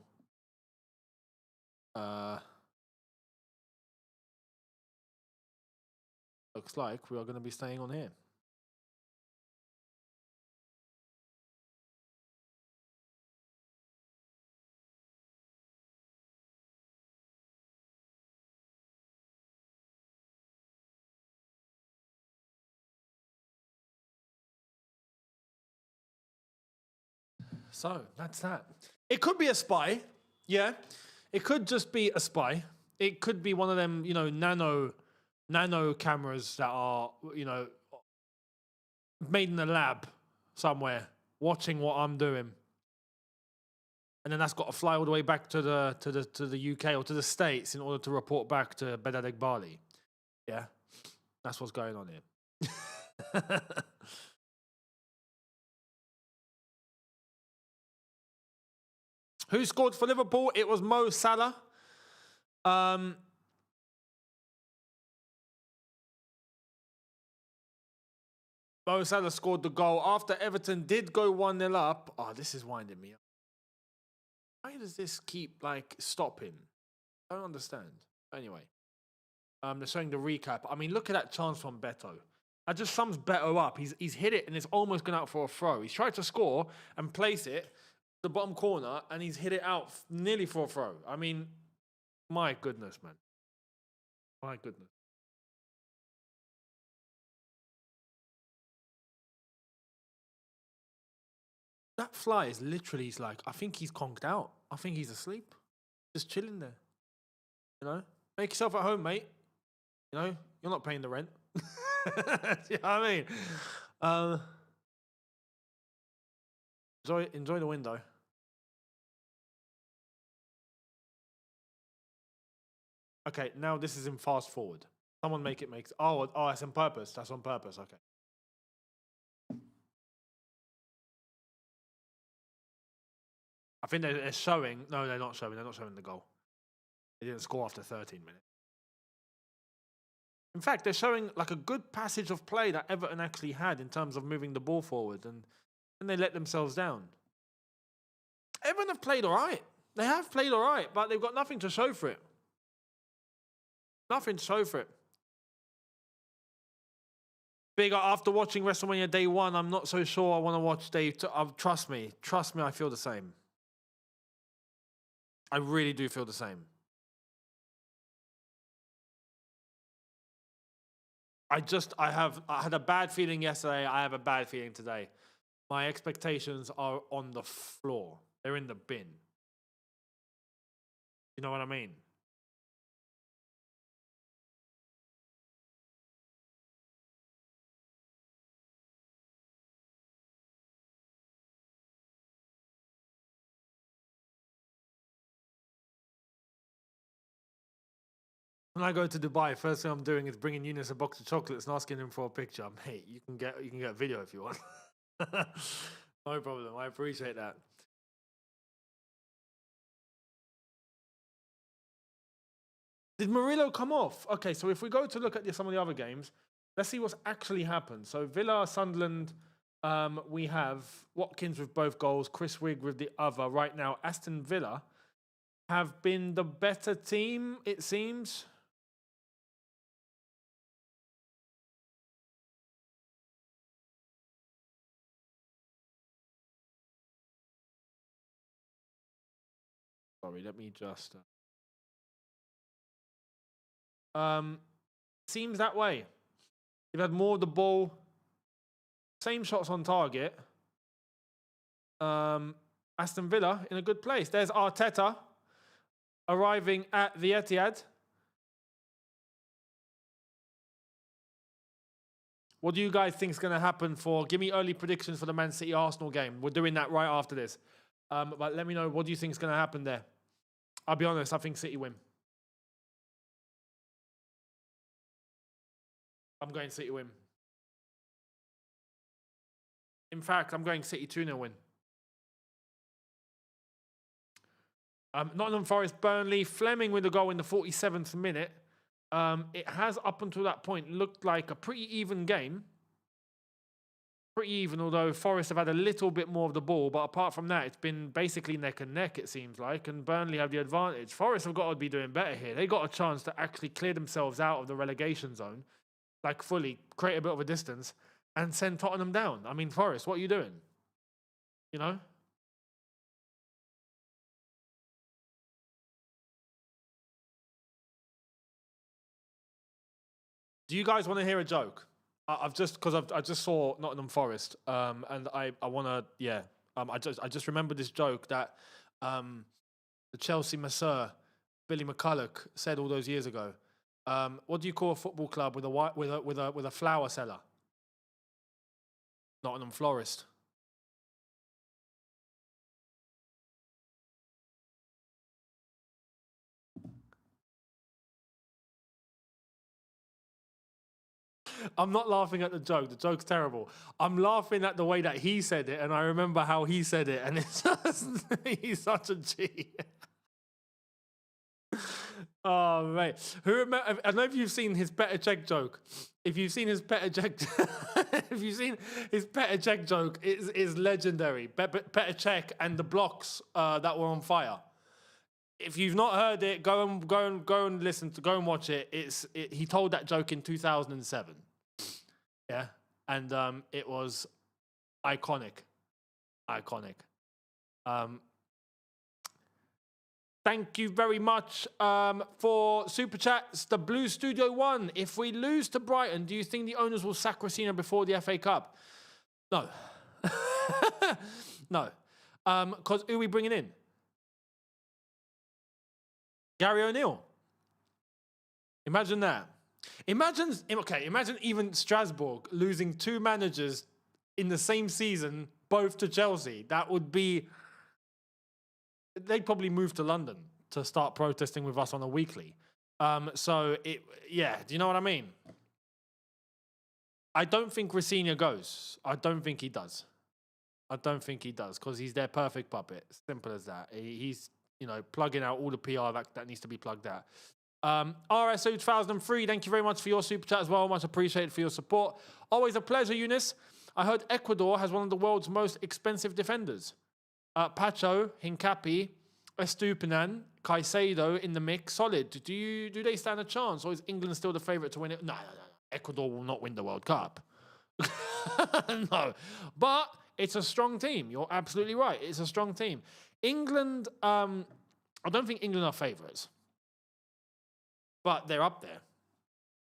Looks like we are going to be staying on here. So that's that. It could be a spy. Yeah. It could just be a spy. It could be one of them, you know, nano cameras that are, you know, made in a lab somewhere, watching what I'm doing. And then that's got to fly all the way back to the UK or to the States in order to report back to Bedadeg Bali. Yeah. That's what's going on here. Who scored for Liverpool? It was Mo Salah. Mo Salah scored the goal after Everton did go 1-0 up. Oh, this is winding me up. Why does this keep, like, stopping? I don't understand. Anyway, they're showing the recap. I mean, look at that chance from Beto. That just sums Beto up. He's hit it and it's almost gone out for a throw. He's tried to score and place it the bottom corner, and he's hit it out nearly for a throw. I mean, my goodness, man. My goodness. That fly is literally, he's like, I think he's conked out. I think he's asleep. Just chilling there. You know? Make yourself at home, mate. You know? You're not paying the rent. You know what I mean? Enjoy the window. Okay, now this is in fast forward. Someone make it make. Oh, that's on purpose. That's on purpose. Okay. I think they're showing. No, they're not showing. They're not showing the goal. They didn't score after 13 minutes. In fact, they're showing like a good passage of play that Everton actually had in terms of moving the ball forward, and they let themselves down. Everton have played all right. They have played all right, but they've got nothing to show for it. Nothing to show for it. Big, after watching WrestleMania Day 1, I'm not so sure I want to watch Day 2. Trust me, I feel the same. I really do feel the same. I had a bad feeling yesterday. I have a bad feeling today. My expectations are on the floor. They're in the bin. You know what I mean? When I go to Dubai, first thing I'm doing is bringing Younes a box of chocolates and asking him for a picture. Mate, you can get a video if you want. No problem. I appreciate that. Did Murillo come off? Okay, so if we go to look at some of the other games, let's see what's actually happened. So Villa, Sunderland, we have Watkins with both goals, Chris Wigg with the other. Right now, Aston Villa have been the better team, it seems. Sorry, let me just... seems that way. They've had more of the ball, same shots on target. Aston Villa in a good place. There's Arteta arriving at the Etihad. What do you guys think is going to happen for... Give me early predictions for the Man City-Arsenal game. We're doing that right after this. But let me know, what do you think is going to happen there? I'll be honest, I think City win. I'm going City win. In fact, I'm going City 2-0 win. Nottingham Forest, Burnley. Fleming with a goal in the 47th minute. It has, up until that point, looked like a pretty even game. Pretty even, although Forest have had a little bit more of the ball. But apart from that, it's been basically neck and neck, it seems like. And Burnley have the advantage. Forest have got to be doing better here. They got a chance to actually clear themselves out of the relegation zone. Like, fully create a bit of a distance and send Tottenham down. I mean, Forest, what are you doing? You know? Do you guys want to hear a joke? I just saw Nottingham Forest, and I want to, yeah. I just remembered this joke that the Chelsea masseur Billy McCulloch said all those years ago. What do you call a football club with a flower cellar? Nottingham Florist. I'm not laughing at the joke. The joke's terrible. I'm laughing at the way that he said it, and I remember how he said it, and it's just, he's such a G. Oh, mate. I don't know if you've seen his Petr Cech joke. If you've seen his Petr Cech joke, it's legendary. Petr Cech and the blocks that were on fire. If you've not heard it, go and listen to, go and watch it. He told that joke in 2007. Yeah, and it was iconic. Thank you very much for Super Chats. The Blue Studio 1. If we lose to Brighton, do you think the owners will sack Rossina before the FA Cup? No. No. Because who are we bringing in? Gary O'Neill. Imagine that. Imagine even Strasbourg losing 2 managers in the same season, both to Chelsea. That would be... They'd probably move to London to start protesting with us on a weekly. Yeah, do you know what I mean? I don't think Rossina goes. I don't think he does. Because he's their perfect puppet. Simple as that. He's, plugging out all the PR that needs to be plugged out. RSO 2003, thank you very much for your super chat as well. Much appreciated for your support. Always a pleasure, Younes. I heard Ecuador has one of the world's most expensive defenders. Pacho, Hincapi, Estupinan, Caicedo in the mix. Solid. Do they stand a chance, or is England still the favourite to win it? No. Ecuador will not win the World Cup. No. But it's a strong team. You're absolutely right. It's a strong team. England, I don't think England are favourites. But they're up there.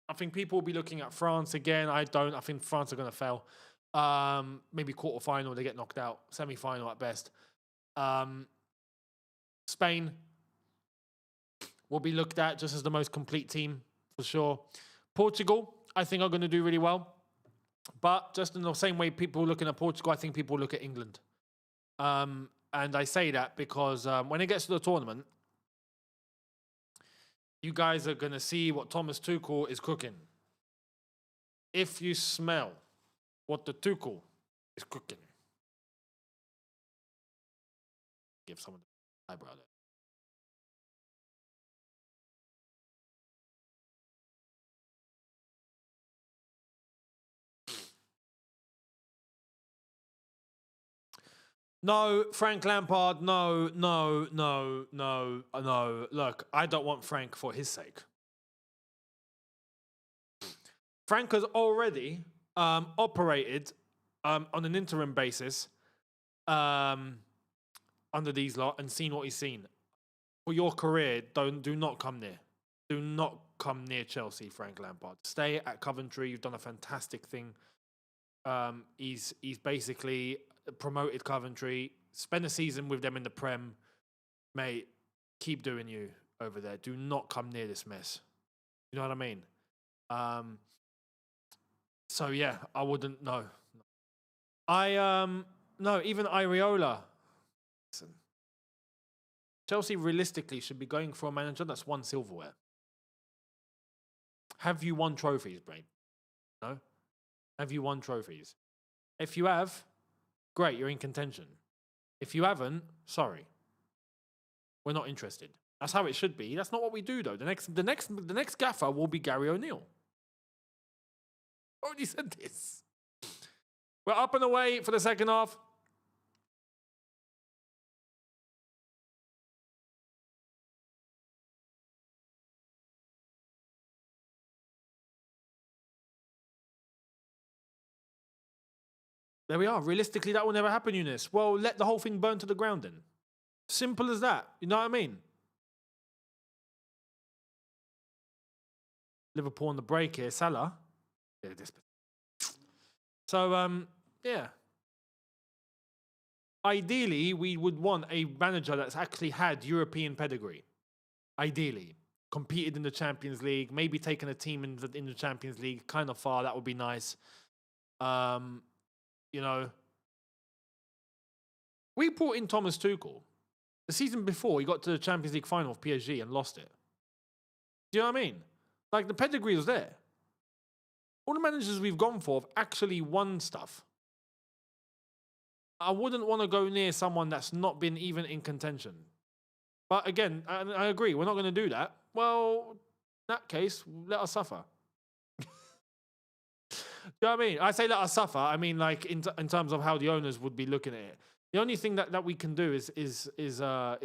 I think people will be looking at France again. I don't. I think France are going to fail. Maybe quarter-final, they get knocked out. Semi-final at best. Spain will be looked at just as the most complete team, for sure. Portugal, I think, are going to do really well. But just in the same way people looking at Portugal, I think people look at England. And I say that because when it gets to the tournament, you guys are going to see what Thomas Tuchel is cooking. If you smell what the Tuchel is cooking, give someone an eyebrow there. No, Frank Lampard, no. Look, I don't want Frank for his sake. Frank has already operated on an interim basis under these lot and seen what he's seen. For your career, do not come near. Do not come near Chelsea, Frank Lampard. Stay at Coventry. You've done a fantastic thing. He's basically promoted Coventry. Spend a season with them in the Prem, mate. Keep doing you over there. Do not come near this mess. You know what I mean? So yeah, I wouldn't know. No, even Iriola. Listen, Chelsea realistically should be going for a manager that's won silverware. Have you won trophies, brain? No? Have you won trophies? If you have, great, you're in contention. If you haven't, sorry. We're not interested. That's how it should be. That's not what we do though. The next gaffer will be Gary O'Neill. Already said this. We're up and away for the second half. There we are. Realistically, that will never happen, Younes. Well, let the whole thing burn to the ground then. Simple as that. You know what I mean? Liverpool on the break here. Salah. Yeah, so, yeah. Ideally, we would want a manager that's actually had European pedigree. Ideally. Competed in the Champions League. Maybe taken a team in the Champions League kind of far. That would be nice. You know, we brought in Thomas Tuchel. The season before, he got to the Champions League final of PSG and lost it. Do you know what I mean? Like, the pedigree was there. All the managers we've gone for have actually won stuff. I wouldn't want to go near someone that's not been even in contention. But again, I agree, we're not going to do that. Well, in that case, let us suffer. Do you know what I mean? I say let us suffer. I mean, like in terms of how the owners would be looking at it. The only thing that we can do is to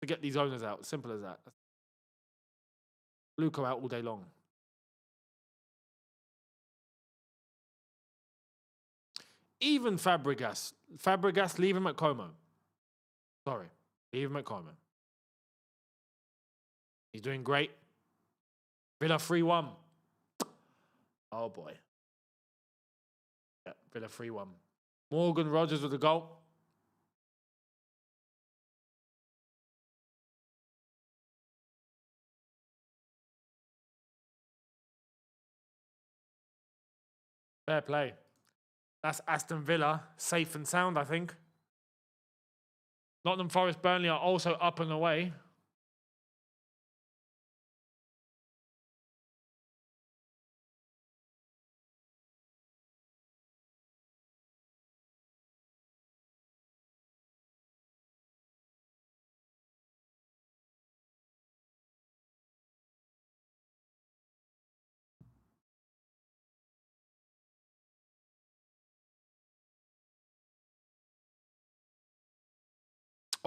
get these owners out. Simple as that. Luca out all day long. Even Fabregas, leave him at Como. Sorry, leave him at Como. He's doing great. Villa 3-1. Oh boy. Yeah, Villa 3-1. Morgan Rogers with the goal. Fair play. That's Aston Villa, safe and sound, I think. Nottingham Forest, Burnley are also up and away.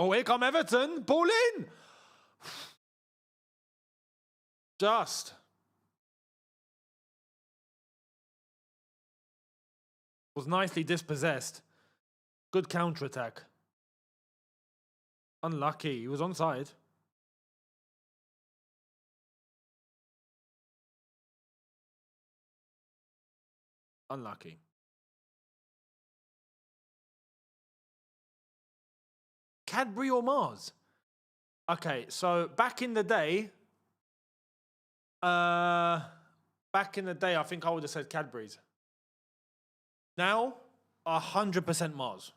Oh, here come Everton. Ball in. Just. Was nicely dispossessed. Good counter-attack. Unlucky. He was onside. Unlucky. Cadbury or Mars? Okay, so back in the day, I think I would have said Cadbury's. Now, 100% Mars.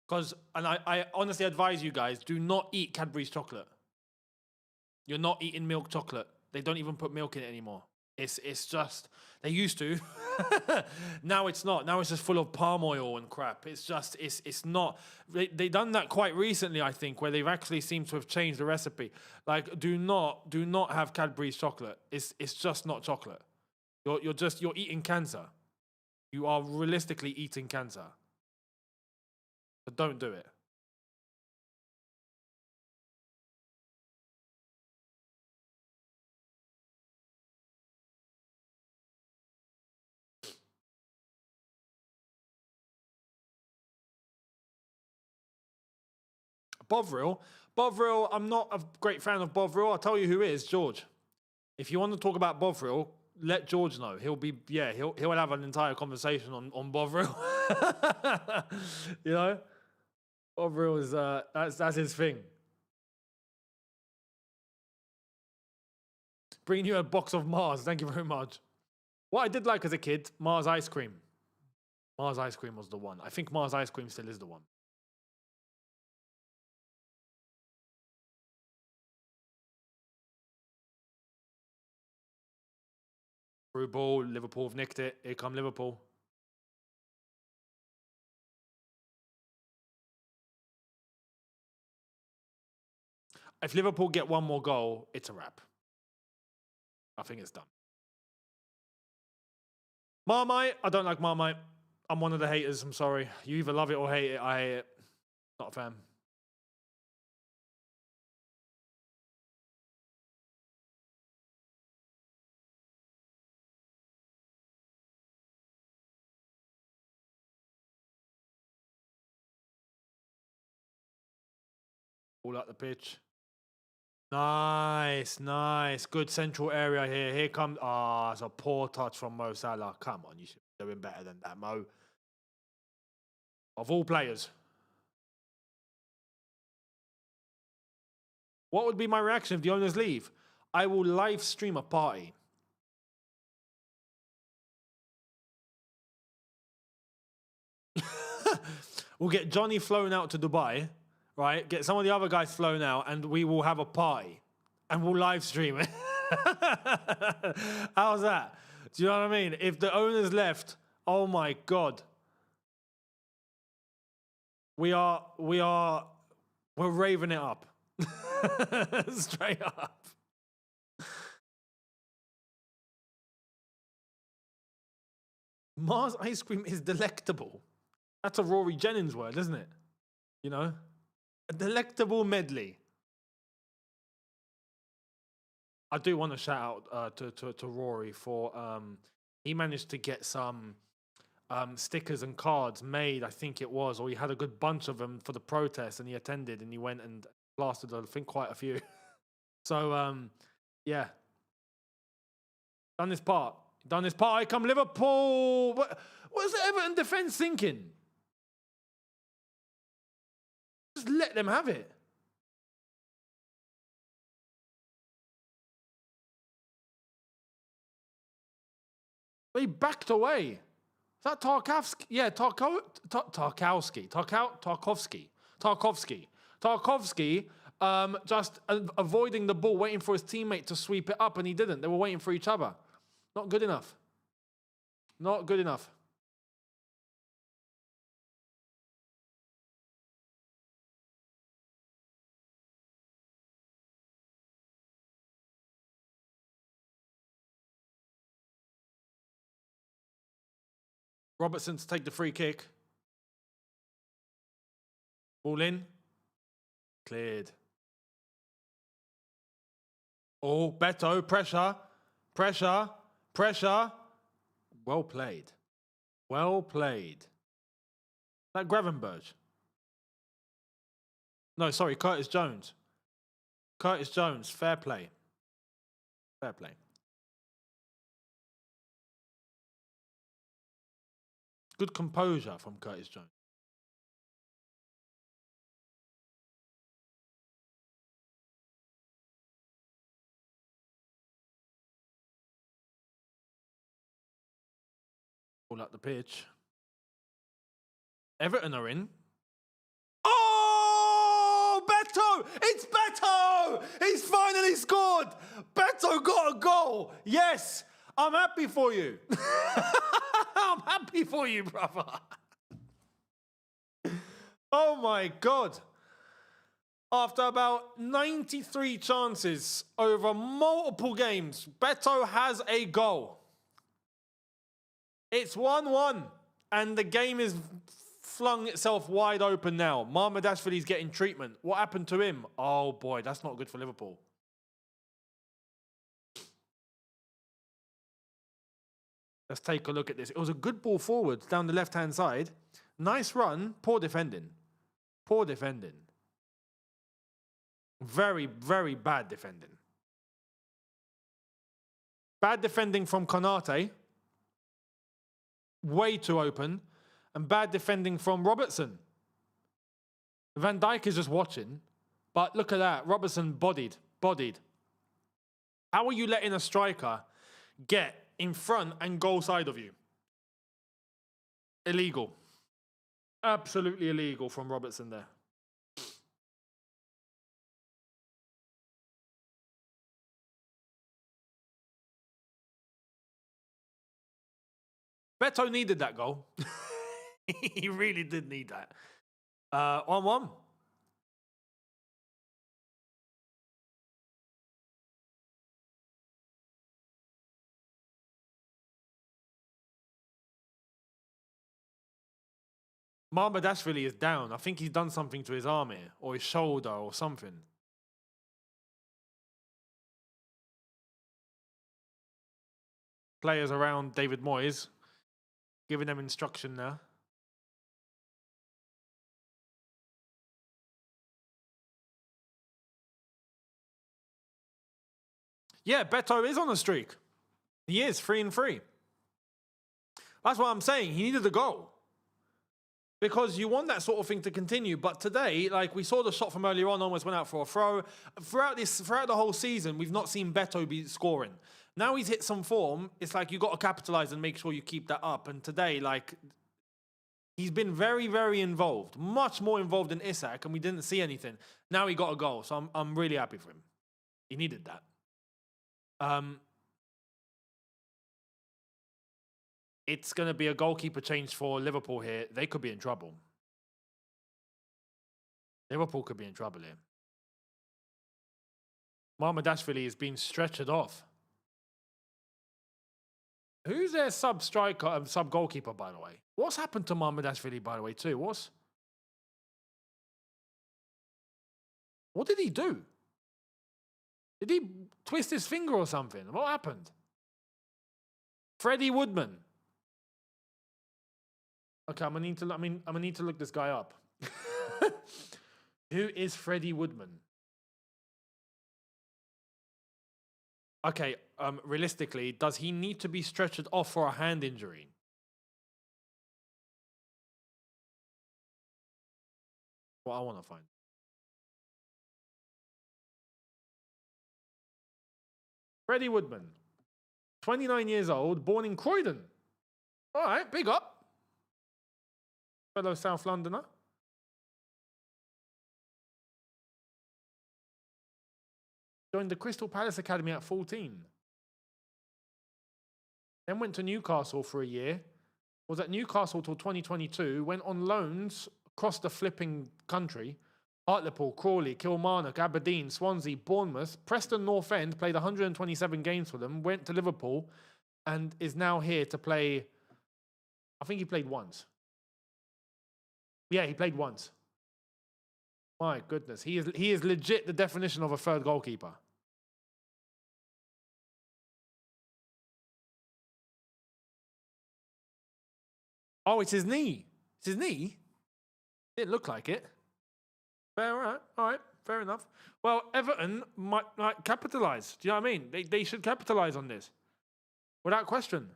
And I honestly advise you guys, do not eat Cadbury's chocolate. You're not eating milk chocolate. They don't even put milk in it anymore. It's just they used to. Now it's not. Now it's just full of palm oil and crap. It's not. They done that quite recently, I think, where they've actually seemed to have changed the recipe. Like, do not have Cadbury's chocolate. It's just not chocolate. You're eating cancer. You are realistically eating cancer. But don't do it. Bovril, I'm not a great fan of Bovril. I'll tell you who is, George. If you want to talk about Bovril, let George know. He'll have an entire conversation on Bovril. You know? Bovril is that's his thing. Bringing you a box of Mars, thank you very much. What I did like as a kid, Mars ice cream. Mars ice cream was the one. I think Mars ice cream still is the one. Through ball, Liverpool have nicked it. Here come Liverpool. If Liverpool get one more goal, it's a wrap. I think it's done. Marmite, I don't like Marmite. I'm one of the haters, I'm sorry. You either love it or hate it. I hate it. Not a fan. All up the pitch. Nice. Good central area here. Here comes... it's a poor touch from Mo Salah. Come on, you should be doing better than that, Mo. Of all players. What would be my reaction if the owners leave? I will live stream a party. We'll get Johnny flown out to Dubai, right? Get some of the other guys flown out, and we will have a party. And we'll live stream it. How's that? Do you know what I mean? If the owners left, oh my God. We're raving it up. Straight up. Mars ice cream is delectable. That's a Rory Jennings word, isn't it? You know? A delectable medley. I do want to shout out to Rory for he managed to get some stickers and cards made, I think it was, or he had a good bunch of them for the protest, and he attended and he went and blasted, I think, quite a few. So yeah, done his part. Here come Liverpool. What's the Everton defence thinking? Just let them have it. They backed away. Is that Tarkowski? Yeah, Tarkowski. Just avoiding the ball, waiting for his teammate to sweep it up, and he didn't. They were waiting for each other. Not good enough. Not good enough. Robertson to take the free kick. Ball in. Cleared. Oh, Beto, pressure. Well played. That Gravenberg. No, sorry, Curtis Jones. Fair play. Good composure from Curtis Jones. All up the pitch. Everton are in. Oh, Beto! It's Beto! He's finally scored! Beto got a goal! Yes! I'm happy for you. I'm happy for you, brother. Oh my God. After about 93 chances over multiple games, Beto has a goal. It's 1-1, and the game is flung itself wide open now. Mamardashvili's getting treatment. What happened to him? Oh boy, that's not good for Liverpool. Let's take a look at this. It was a good ball forward down the left-hand side. Nice run. Poor defending. Poor defending. Very, very bad defending. Bad defending from Konate. Way too open. And bad defending from Robertson. Van Dijk is just watching. But look at that. Robertson bodied. How are you letting a striker get in front and goal side of you? Illegal. Absolutely illegal from Robertson there. Beto needed that goal. He really did need that. 1-1. Mamardashvili is down. I think he's done something to his arm here, or his shoulder, or something. Players around David Moyes, giving them instruction now. Yeah, Beto is on a streak. He is 3-3. That's what I'm saying. He needed a goal. Because you want that sort of thing to continue. But today, like we saw the shot from earlier on, almost went out for a throw. Throughout the whole season, we've not seen Beto be scoring. Now he's hit some form. It's like you got to capitalize and make sure you keep that up. And today, like, he's been very, very involved. Much more involved than Isak, and we didn't see anything. Now he got a goal, so I'm really happy for him. He needed that. It's going to be a goalkeeper change for Liverpool here. They could be in trouble. Liverpool could be in trouble here. Mamardashvili is being stretchered off. Who's their sub-striker, sub-goalkeeper, by the way? What's happened to Mamardashvili, by the way, too? What did he do? Did he twist his finger or something? What happened? Freddie Woodman. Okay, I'm gonna need to look this guy up. Who is Freddie Woodman? Okay, realistically, does he need to be stretchered off for a hand injury? Well, I want to find. Freddie Woodman, 29 years old, born in Croydon. All right, big up. Fellow South Londoner. Joined the Crystal Palace Academy at 14. Then went to Newcastle for a year. Was at Newcastle till 2022. Went on loans across the flipping country. Hartlepool, Crawley, Kilmarnock, Aberdeen, Swansea, Bournemouth, Preston North End, played 127 games for them, went to Liverpool, and is now here to play. I think he played once. Yeah, he played once. My goodness. He is legit the definition of a third goalkeeper. Oh, it's his knee. It's his knee? Didn't look like it. Fair, all right, fair enough. Well, Everton might capitalise. Do you know what I mean? They should capitalise on this. Without question.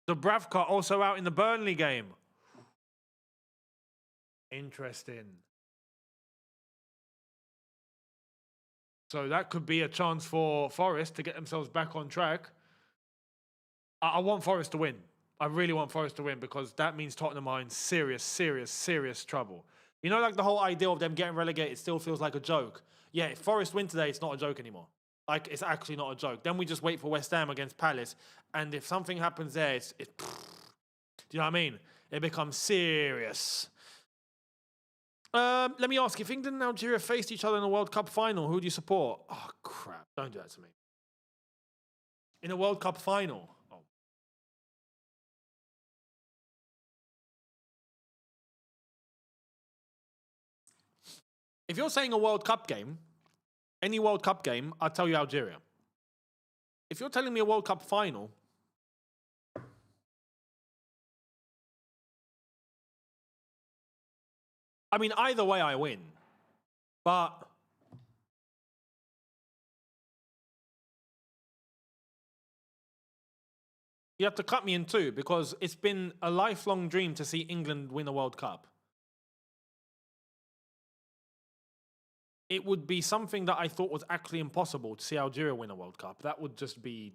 Dubravka also out in the Burnley game. Interesting. So that could be a chance for Forest to get themselves back on track. I want Forest to win. I really want Forest to win because that means Tottenham are in serious, serious, serious trouble. You know, like the whole idea of them getting relegated still feels like a joke. yeah, if Forest win today, it's not a joke anymore. Like, it's actually not a joke. Then we just wait for West Ham against Palace. And if something happens there, do you know what I mean? It becomes serious. Let me ask, if England and Algeria faced each other in a World Cup final, who do you support? Oh, crap. Don't do that to me. In a World Cup final? Oh. If you're saying a World Cup game, any World Cup game, I'd tell you Algeria. If you're telling me a World Cup final, I mean, either way I win. But you have to cut me in two because it's been a lifelong dream to see England win a World Cup. It would be something that I thought was actually impossible to see Algeria win a World Cup. That would be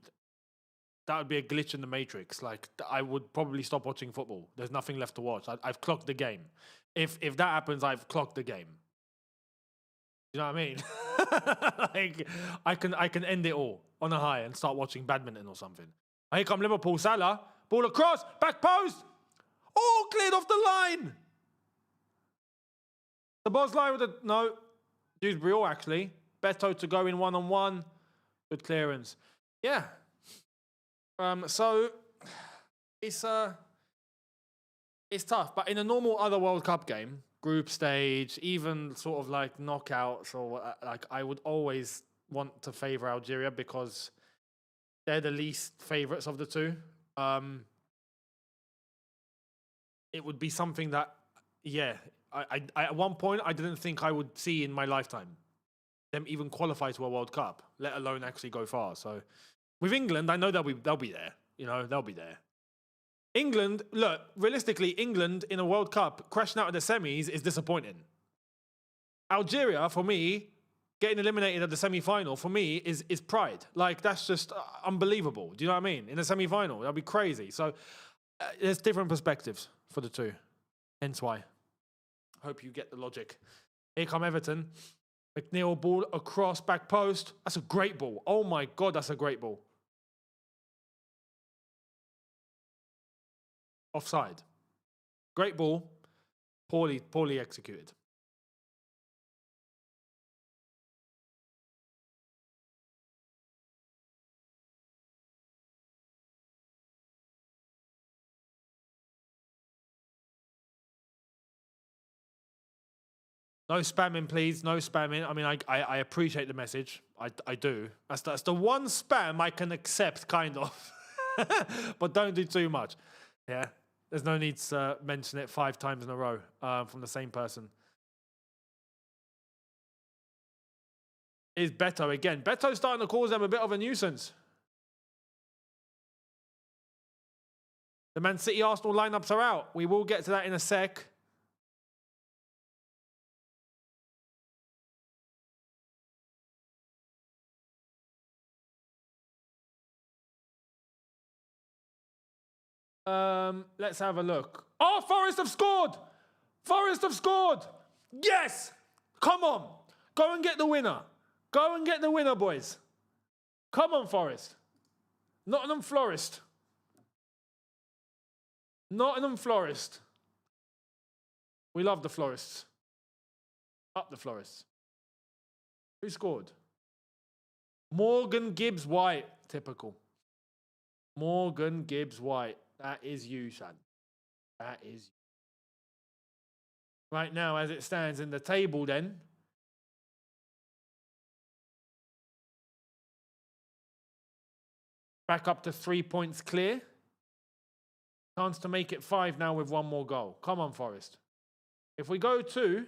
a glitch in the matrix. Like, I would probably stop watching football. There's nothing left to watch. I've clocked the game. If that happens, I've clocked the game. You know what I mean? Like, I can end it all on a high and start watching badminton or something. Here come Liverpool. Salah, ball across, back post. Oh, cleared off the line. The boss line with no. Dewsbury all actually. Beto to go in one-on-one. Good clearance. Yeah. So it's tough. But in a normal other World Cup game, group stage, even sort of like knockouts, or like, I would always want to favour Algeria because they're the least favourites of the two. It would be something that, yeah, I at one point I didn't think I would see in my lifetime them even qualify to a World Cup, let alone actually go far. So with England, I know they'll be there. You know, they'll be there. England, look, realistically, England in a World Cup crashing out of the semis is disappointing. Algeria, for me, getting eliminated at the semi-final, for me, is pride. Like, that's just unbelievable. Do you know what I mean? In the semi-final, that'd be crazy. So there's different perspectives for the two. Hence why. Hope you get the logic. Here come Everton. McNeil ball across, back post. That's a great ball. Oh my God, that's a great ball. Offside. Great ball. Poorly executed. No spamming, please. No spamming. I mean, I appreciate the message. I do. That's the one spam I can accept, kind of. But don't do too much. Yeah. There's no need to mention it 5 times in a row from the same person. Is Beto again. Beto's starting to cause them a bit of a nuisance. The Man City Arsenal lineups are out. We will get to that in a sec. Let's have a look. Oh, Forest have scored! Forest have scored! Yes! Come on. Go and get the winner. Go and get the winner, boys. Come on, Forest. Nottingham Forest. Nottingham Forest. We love the Florists. Up the Florists. Who scored? Morgan Gibbs White. Typical. Morgan Gibbs White. That is you, son. That is you. Right now, as it stands in the table, then. Back up to 3 points clear. Chance to make it 5 now with 1 more goal. Come on, Forest. If we go to...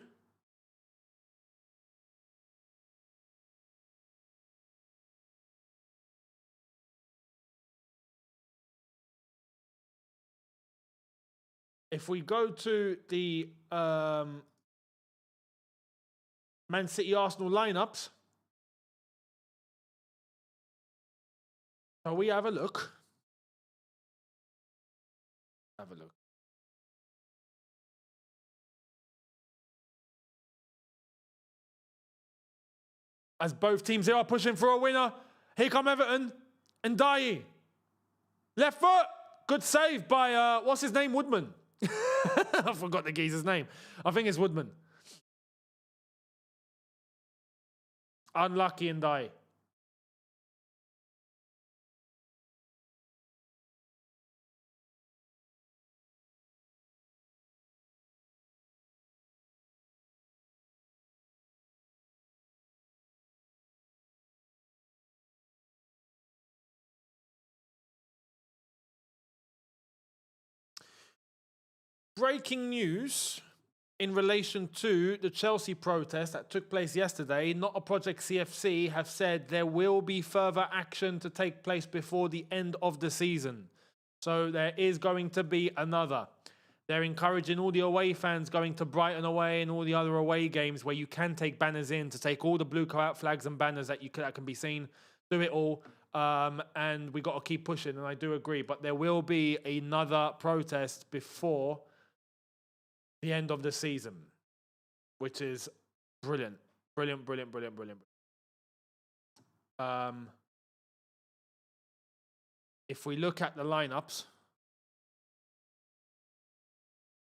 If we go to the Man City Arsenal lineups, so we have a look. Have a look. As both teams here are pushing for a winner. Here come Everton. And Ndiaye. Left foot. Good save by, what's his name? Woodman. I forgot the geezer's name. I think it's Woodman. Unlucky Ndiaye. Breaking news in relation to the Chelsea protest that took place yesterday. Not a Project CFC have said there will be further action to take place before the end of the season. So there is going to be another. They're encouraging all the away fans going to Brighton away and all the other away games where you can take banners in to take all the blue out flags and banners that can be seen. Do it all. And we got to keep pushing, and I do agree. But there will be another protest before the end of the season, which is brilliant. Brilliant. If we look at the lineups,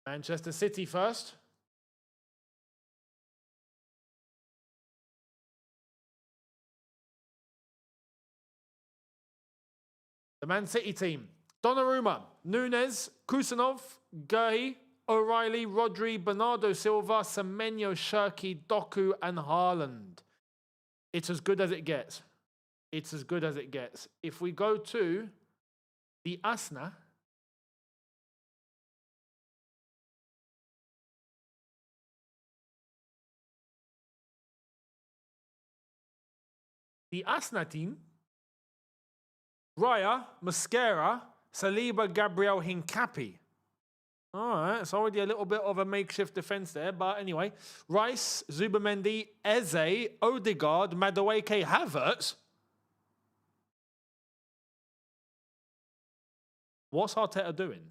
Manchester City first. The Man City team. Donnarumma, Nunes, Kusanov, Guehi, O'Reilly, Rodri, Bernardo Silva, Semenyo, Shirky, Doku, and Haaland. It's as good as it gets. It's as good as it gets. If we go to the Asna, team, Raya, Mosquera, Saliba, Gabriel, Hincapi. All right, it's already a little bit of a makeshift defense there. But anyway, Rice, Zubamendi, Eze, Odegaard, Madueke, Havertz. What's Arteta doing?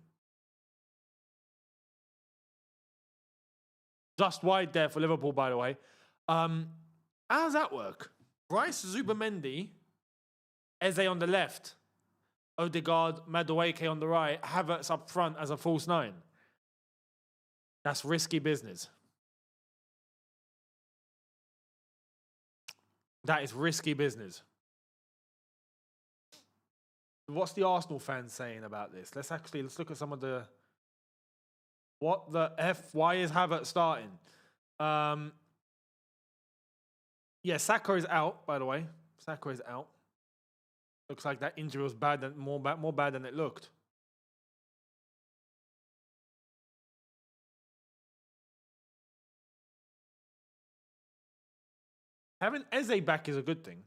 Just wide there for Liverpool, by the way. How does that work? Rice, Zubamendi, Eze on the left, Odegaard, Madueke on the right, Havertz up front as a false nine. That's risky business. That is risky business. What's the Arsenal fans saying about this? Let's look at some of the... What the F? Why is Havertz starting? Yeah, Saka is out, by the way. Saka is out. Looks like that injury was more bad than it looked. Having Eze back is a good thing.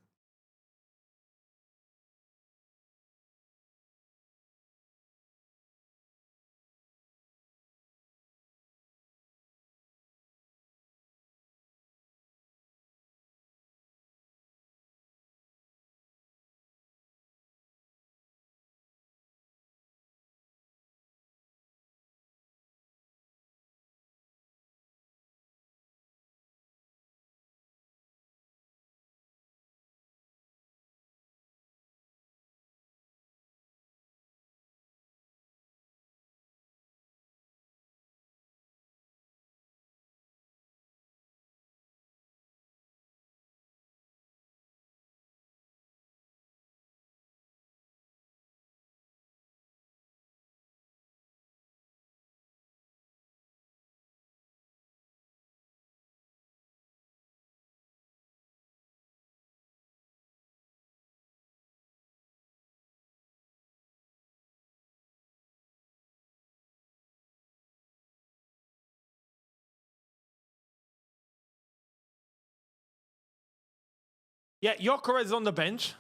Yeah, Gyökeres is on the bench.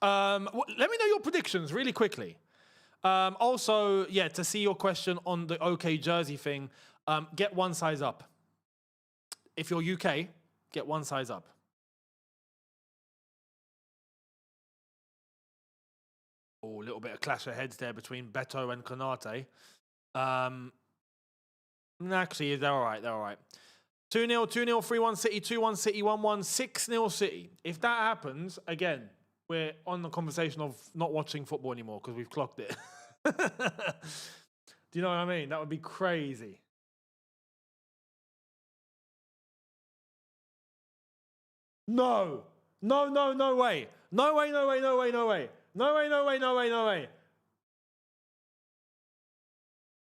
Let me know your predictions really quickly. Also, yeah, to see your question on the OK jersey thing, get one size up. If you're UK, get one size up. Oh, a little bit of clash of heads there between Beto and Konate. Actually, they're all right. They're all right. 2-0, 2-0, 3-1 City, 2-1 City, 1-1, 6-0 City. If that happens, again, we're on the conversation of not watching football anymore because we've clocked it. Do you know what I mean? That would be crazy. No. No, no, no way. No way, no way, no way, no way. No way, no way, no way, no way.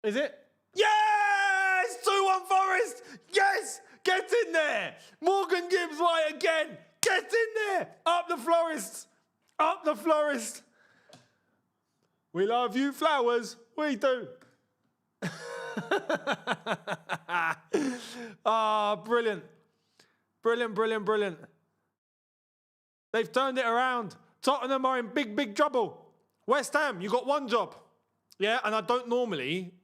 Is it? Yes! 2-1 Forest! Yes! Get in there! Morgan Gibbs White again! Get in there! Up the Florists! Up the Florist! We love you, Flowers. We do. Brilliant. Brilliant, brilliant, brilliant. They've turned it around. Tottenham are in big, big trouble. West Ham, you got one job. Yeah, and I don't normally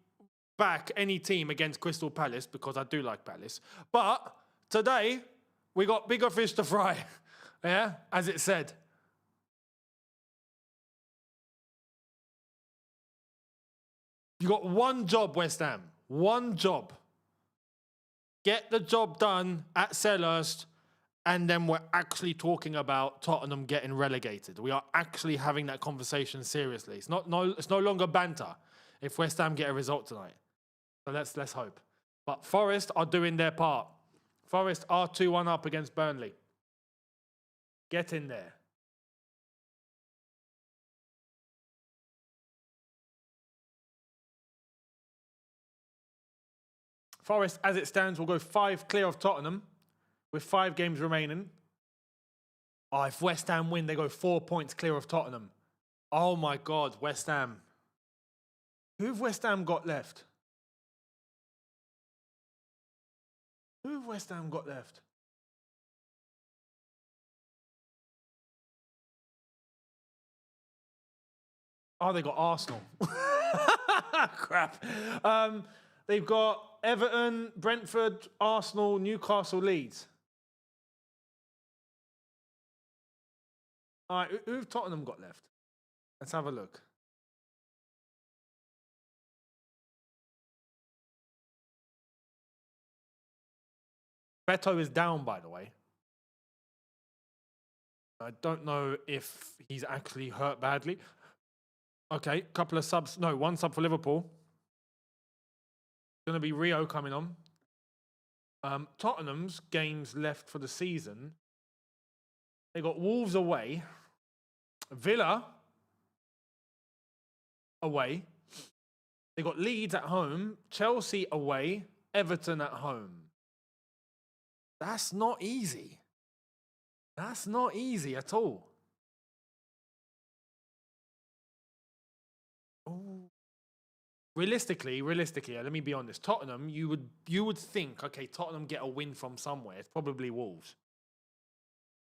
back any team against Crystal Palace because I do like Palace. But today, we got bigger fish to fry. Yeah, as it said. You got one job, West Ham. One job. Get the job done at Selhurst, and then we're actually talking about Tottenham getting relegated. We are actually having that conversation seriously. It's no longer banter if West Ham get a result tonight. So let's hope. But Forest are doing their part. Forest are 2-1 up against Burnley. Get in there. Forest, as it stands, will go 5 clear of Tottenham with 5 games remaining. Oh, if West Ham win, they go 4 points clear of Tottenham. Oh my God, West Ham. Who have West Ham got left? Who have West Ham got left? Oh, they got Arsenal. Crap. They've got Everton, Brentford, Arsenal, Newcastle, Leeds. All right, who have Tottenham got left? Let's have a look. Beto is down, by the way. I don't know if he's actually hurt badly. Okay, couple of subs. No, one sub for Liverpool. Going to be Rio coming on. Tottenham's games left for the season. They got Wolves away. Villa away. They got Leeds at home. Chelsea away. Everton at home. That's not easy. That's not easy at all. Oh. Realistically, let me be honest. Tottenham, you would think, okay, Tottenham get a win from somewhere. It's probably Wolves.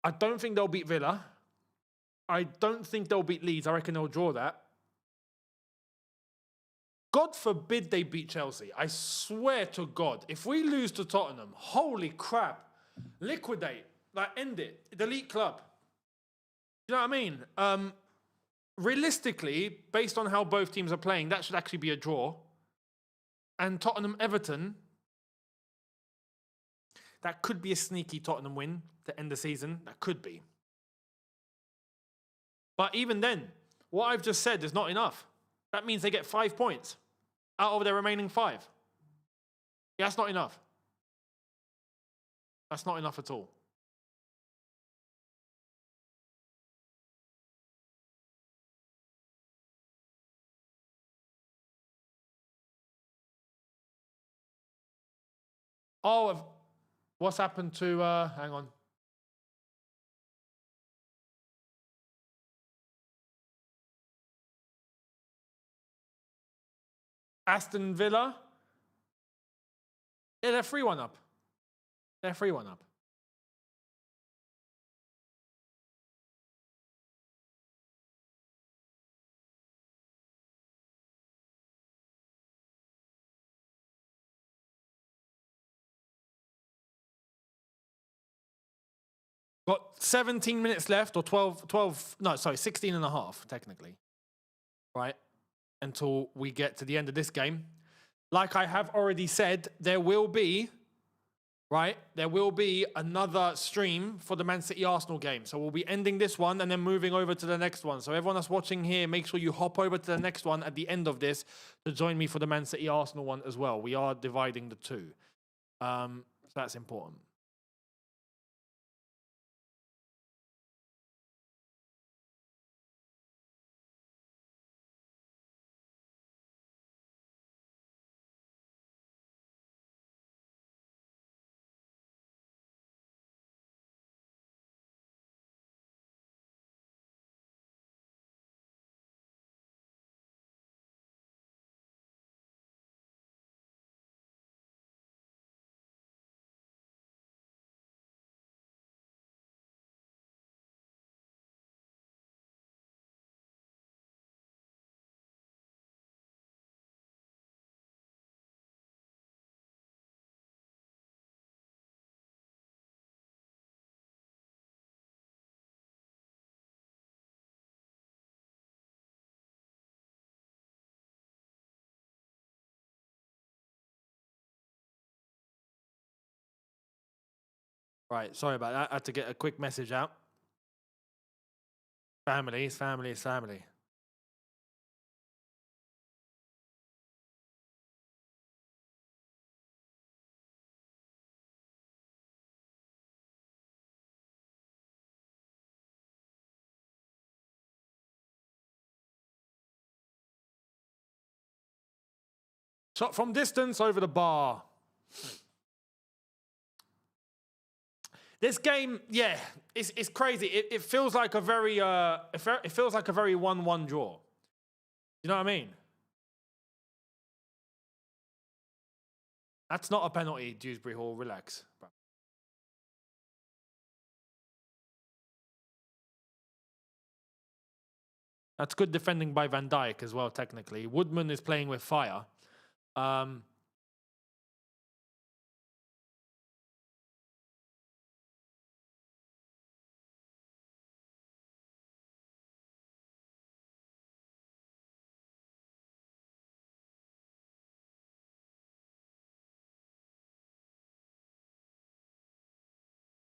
I don't think they'll beat Villa. I don't think they'll beat Leeds. I reckon they'll draw that. God forbid they beat Chelsea. I swear to God, if we lose to Tottenham, holy crap, liquidate, like end it, delete club. You know what I mean? Realistically, based on how both teams are playing, that should actually be a draw. And Tottenham-Everton, that could be a sneaky Tottenham win to end the season. That could be. But even then, what I've just said is not enough. That means they get 5 points out of their remaining 5. Yeah, that's not enough. That's not enough at all. Oh, what's happened to, hang on. Aston Villa. Yeah, they're 3-1 up. They're 3-1 up. Got 17 minutes left, or 16 and a half, technically. Right? Until we get to the end of this game. Like I have already said, there will be right, there will be another stream for the Man City Arsenal game. So we'll be ending this one and then moving over to the next one. So everyone that's watching here, make sure you hop over to the next one at the end of this to join me for the Man City Arsenal one as well. We are dividing the two. So that's important. Right, sorry about that. I had to get a quick message out. Family is family is family. Shot from distance over the bar. This game, yeah, it's crazy. It feels like a very it feels like a very 1-1 draw. You know what I mean? That's not a penalty, Dewsbury Hall. Relax. That's good defending by Van Dijk as well, technically. Woodman is playing with fire.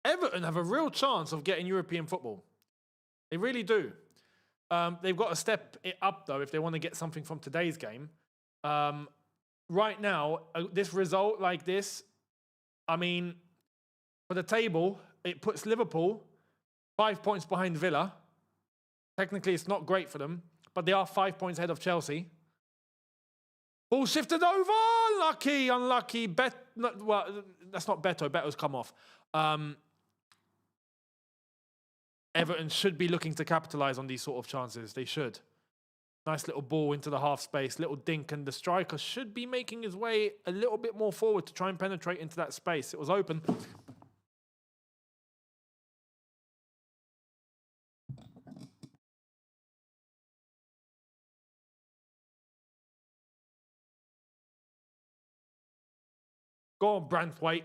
Everton have a real chance of getting European football. They really do. They've got to step it up, though, if they want to get something from today's game. Right now, this result like this, I mean, for the table, it puts Liverpool 5 points behind Villa. Technically, it's not great for them, but they are 5 points ahead of Chelsea. Ball shifted over. Unlucky. Well, that's not Beto. Beto's come off. Everton should be looking to capitalise on these sort of chances. They should. Nice little ball into the half space, little dink, and the striker should be making his way a little bit more forward to try and penetrate into that space. It was open. Go on, Branthwaite.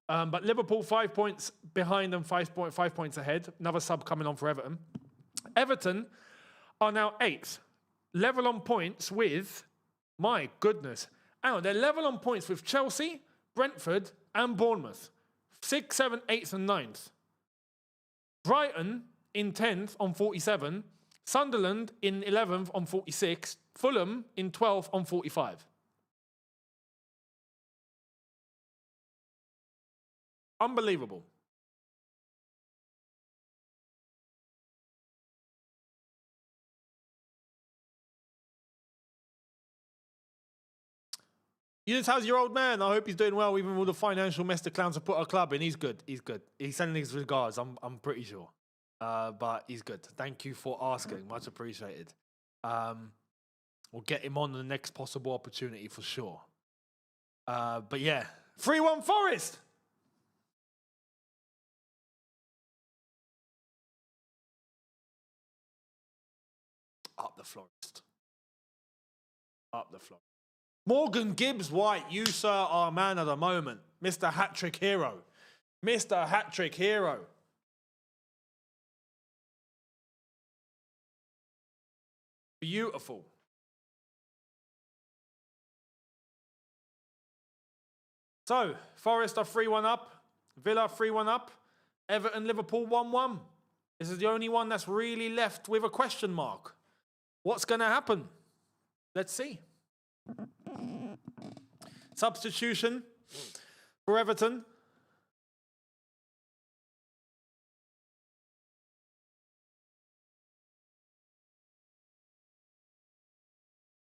But Liverpool 5 points behind them, 5 points ahead. Another sub coming on for Everton. Everton are now 8th. Level on points with, my goodness. They're level on points with Chelsea, Brentford, and Bournemouth. 6th, 7th, 8th, and 9th. Brighton in 10th on 47. Sunderland in 11th on 46. Fulham in 12th on 45. Unbelievable. Younes, how's your old man? I hope he's doing well, even with all the financial mess the clowns have put our club in. He's good. He's good. He's sending his regards. I'm pretty sure. But he's good. Thank you for asking. Much appreciated. We'll get him on the next possible opportunity for sure. But yeah, 3-1 Forest. Up the Florist. Up the Florist. Morgan Gibbs White, you, sir, are man of the moment. Mr. Hat-Trick Hero. Mr. Hat-Trick Hero. Beautiful. So, Forest are 3-1 up. Villa 3-1 up. Everton, Liverpool 1-1. This is the only one that's really left with a question mark. What's going to happen? Let's see. Substitution for Everton.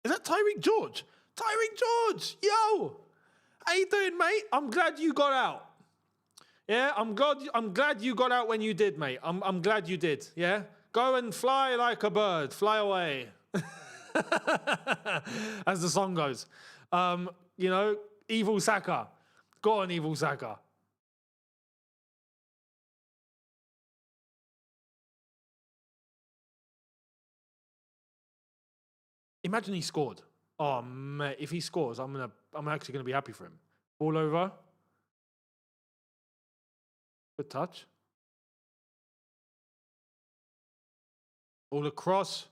Is that Tyreek George? Tyreek George! Yo! How you doing, mate? I'm glad you got out. Yeah, I'm glad you got out when you did, mate. I'm glad you did. Yeah? Go and fly like a bird. Fly away. As the song goes. You know, evil Saka. Go on, evil Saka. Imagine he scored. Oh, mate, if he scores, I'm actually gonna be happy for him. Ball over. Good touch. All across.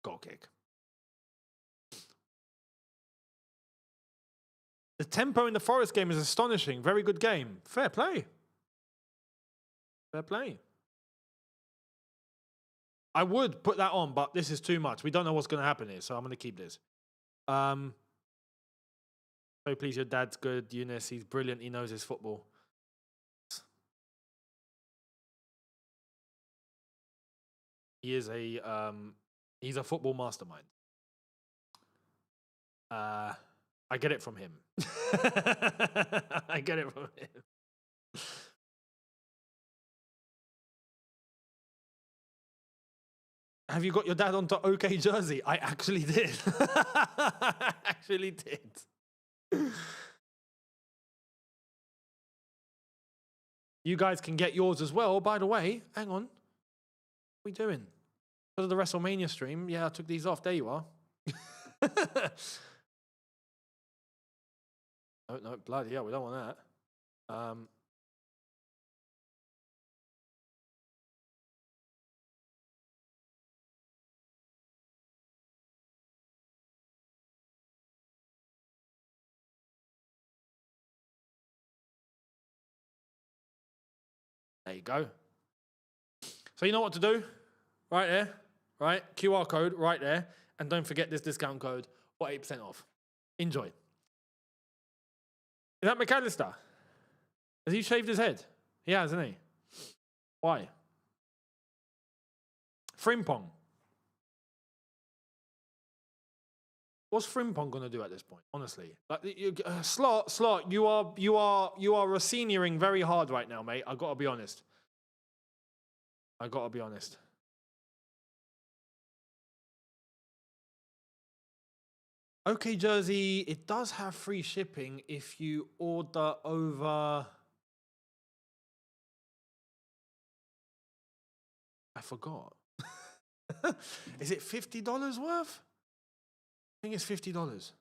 Goal kick. The tempo in the Forest game is astonishing. Very good game. Fair play. Fair play. I would put that on, but this is too much. We don't know what's going to happen here, so I'm going to keep this. So please, your dad's good. Younes, he's brilliant. He knows his football. He is he's a football mastermind. I get it from him. I get it from him. Have you got your dad onto OK Jersey? I actually did. I actually did. You guys can get yours as well. By the way, hang on. What are we doing? Because of the WrestleMania stream. Yeah, I took these off. There you are. No, bloody hell, we don't want that. There you go. So you know what to do? Right there, right? QR code right there. And don't forget this discount code for 8% off. Enjoy. Is that McAllister? Has he shaved his head? He has, hasn't he? Why? Frimpong. What's Frimpong going to do at this point? Honestly, like, Slot, you are senioring very hard right now, mate. I got to be honest. OK Jersey, it does have free shipping if you order over. I forgot. Is it $50 worth? I think it's $50.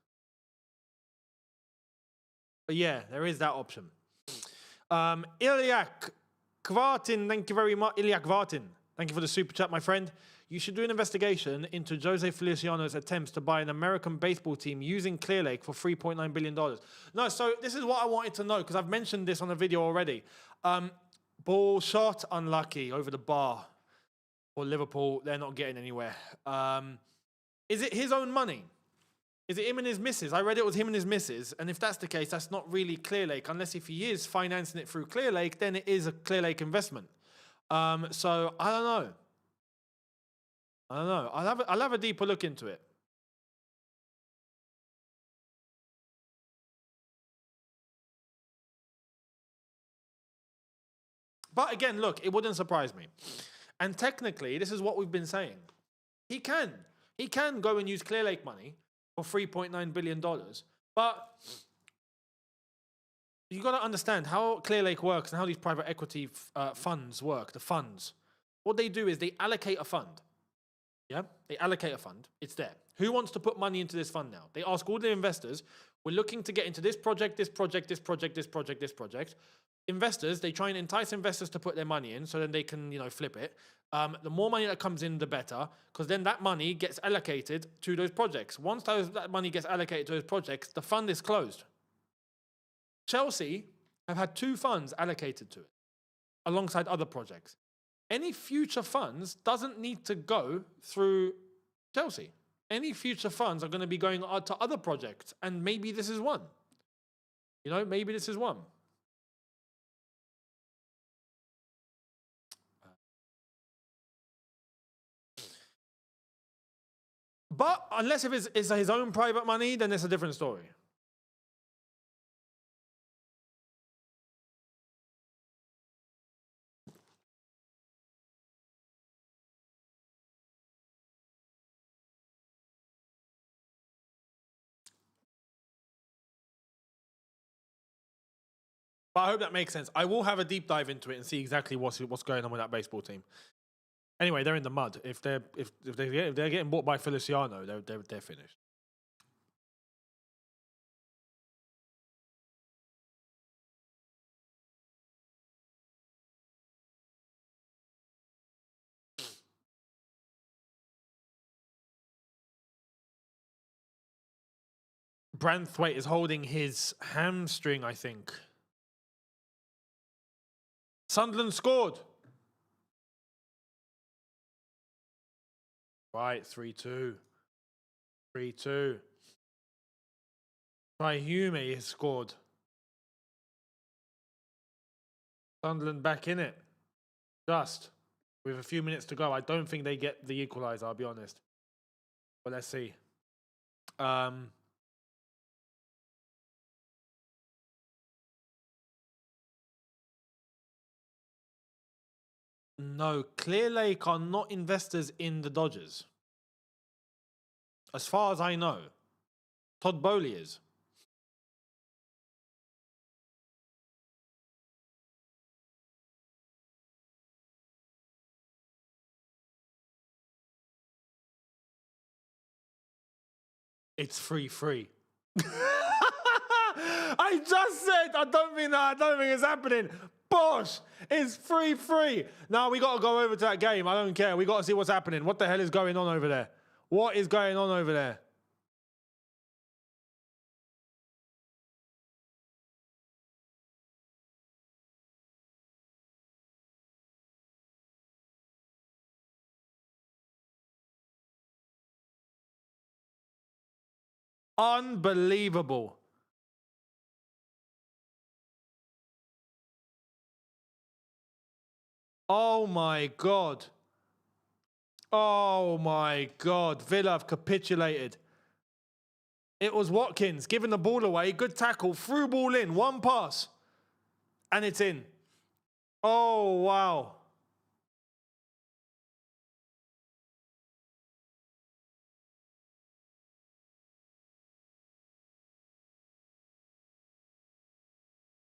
But yeah, there is that option. Ilyak Kvartin, thank you very much. Ilyak Kvartin, thank you for the super chat, my friend. You should do an investigation into Jose Feliciano's attempts to buy an American baseball team using Clearlake for $3.9 billion. No, so this is what I wanted to know, because I've mentioned this on the video already. Ball shot, unlucky, over the bar. For Liverpool, they're not getting anywhere. Is it his own money? Is it him and his missus? I read it was him and his missus. And if that's the case, that's not really Clearlake. Unless if he is financing it through Clearlake, then it is a Clearlake investment. So I don't know. I'll have a deeper look into it. But again, look, it wouldn't surprise me. And technically, this is what we've been saying. He can go and use Clearlake money for $3.9 billion. But you got to understand how Clearlake works and how these private equity funds work, the funds. What they do is they allocate a fund. Yeah? They allocate a fund. It's there. Who wants to put money into this fund now? They ask all the investors, we're looking to get into this project, this project, this project, this project, this project. investors, they try and entice investors to put their money in so then they can, flip it. The more money that comes in, the better, because then that money gets allocated to those projects. Once that money gets allocated to those projects, the fund is closed. Chelsea have had 2 funds allocated to it alongside other projects. Any future funds doesn't need to go through Chelsea. Any future funds are going to be going to other projects, and maybe this is one. Maybe this is one. But unless if it's his own private money, then it's a different story. But I hope that makes sense. I will have a deep dive into it and see exactly what's going on with that baseball team. Anyway, they're in the mud. If they're getting bought by Feliciano, they're finished. Branthwaite is holding his hamstring, I think. Sunderland scored. Right, 3-2. 3-2. Hume has scored. Sunderland back in it. Just with a few minutes to go. I don't think they get the equaliser, I'll be honest. But let's see. No, Clear Lake are not investors in the Dodgers. As far as I know. Todd Bowley is. It's free. I just said I don't think it's happening. Bosh! It's free. Now we got to go over to that game. I don't care. We got to see what's happening. What the hell is going on over there? What is going on over there? Unbelievable. Oh my God. Oh my God. Villa have capitulated. It was Watkins giving the ball away. Good tackle. Through ball in. One pass. And it's in. Oh, wow.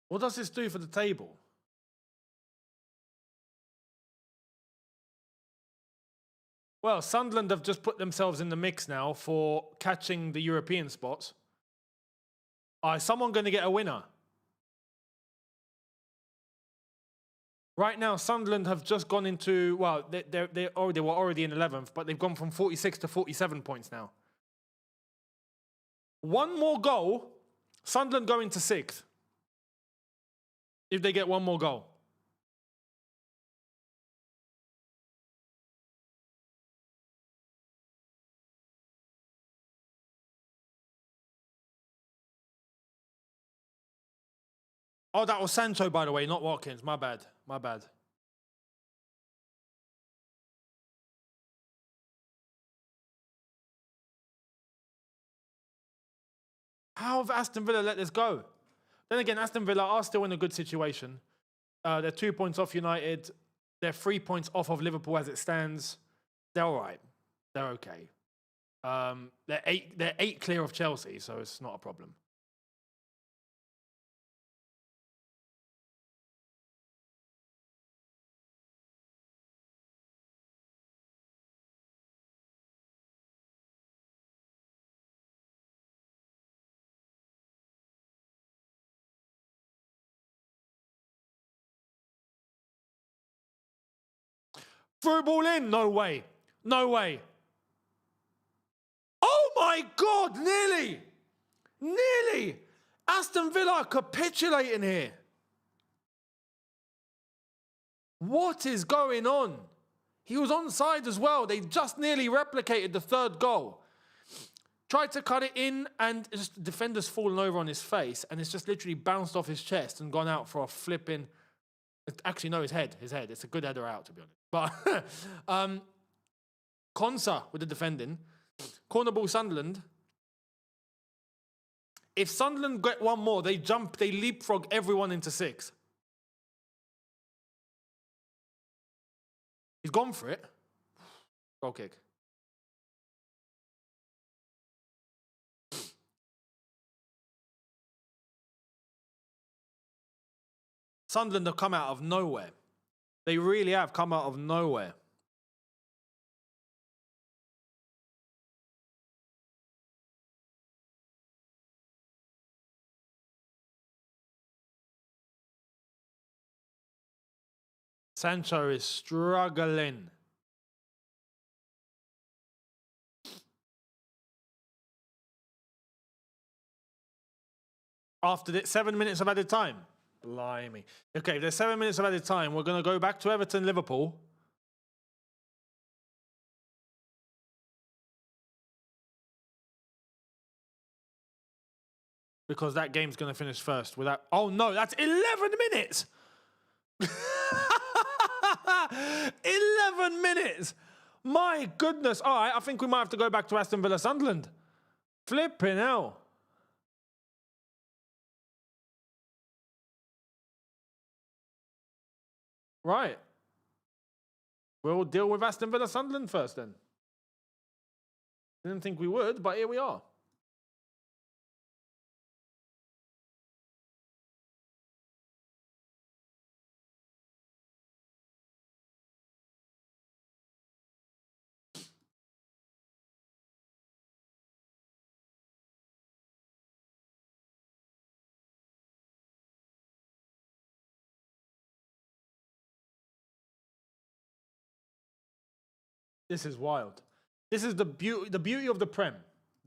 What does this do for the table? Well, Sunderland have just put themselves in the mix now for catching the European spots. Is someone going to get a winner? Right now, Sunderland have just gone into, well, they were already in 11th, but they've gone from 46 to 47 points now. One more goal, Sunderland go into 6th. If they get one more goal. Oh, that was Sancho, by the way, not Watkins. My bad. How have Aston Villa let this go? Then again, Aston Villa are still in a good situation. They're 2 points off United. They're 3 points off of Liverpool as it stands. They're all right. They're okay. They're 8 clear of Chelsea, so it's not a problem. Through ball in. No way. No way. Oh my God, nearly. Nearly. Aston Villa capitulating here. What is going on? He was onside as well. They just nearly replicated the third goal. Tried to cut it in and just the defender's fallen over on his face and it's just literally bounced off his chest and gone out for a flipping... Actually, no, his head. It's a good header out, to be honest. But Konsa with the defending. Corner ball Sunderland. If Sunderland get one more, they leapfrog everyone into 6. He's gone for it. Goal kick. Sunderland have come out of nowhere. They really have come out of nowhere. Sancho is struggling. After 7 minutes of added time. Blimey. Okay, there's 7 minutes of added time. We're going to go back to Everton, Liverpool. Because that game's going to finish first without... Oh, no, that's 11 minutes! 11 minutes! My goodness. All right, I think we might have to go back to Aston Villa, Sunderland. Flipping hell. Right. We'll deal with Aston Villa, Sunderland first then. Didn't think we would, but here we are. This is wild. This is the beauty of the Prem,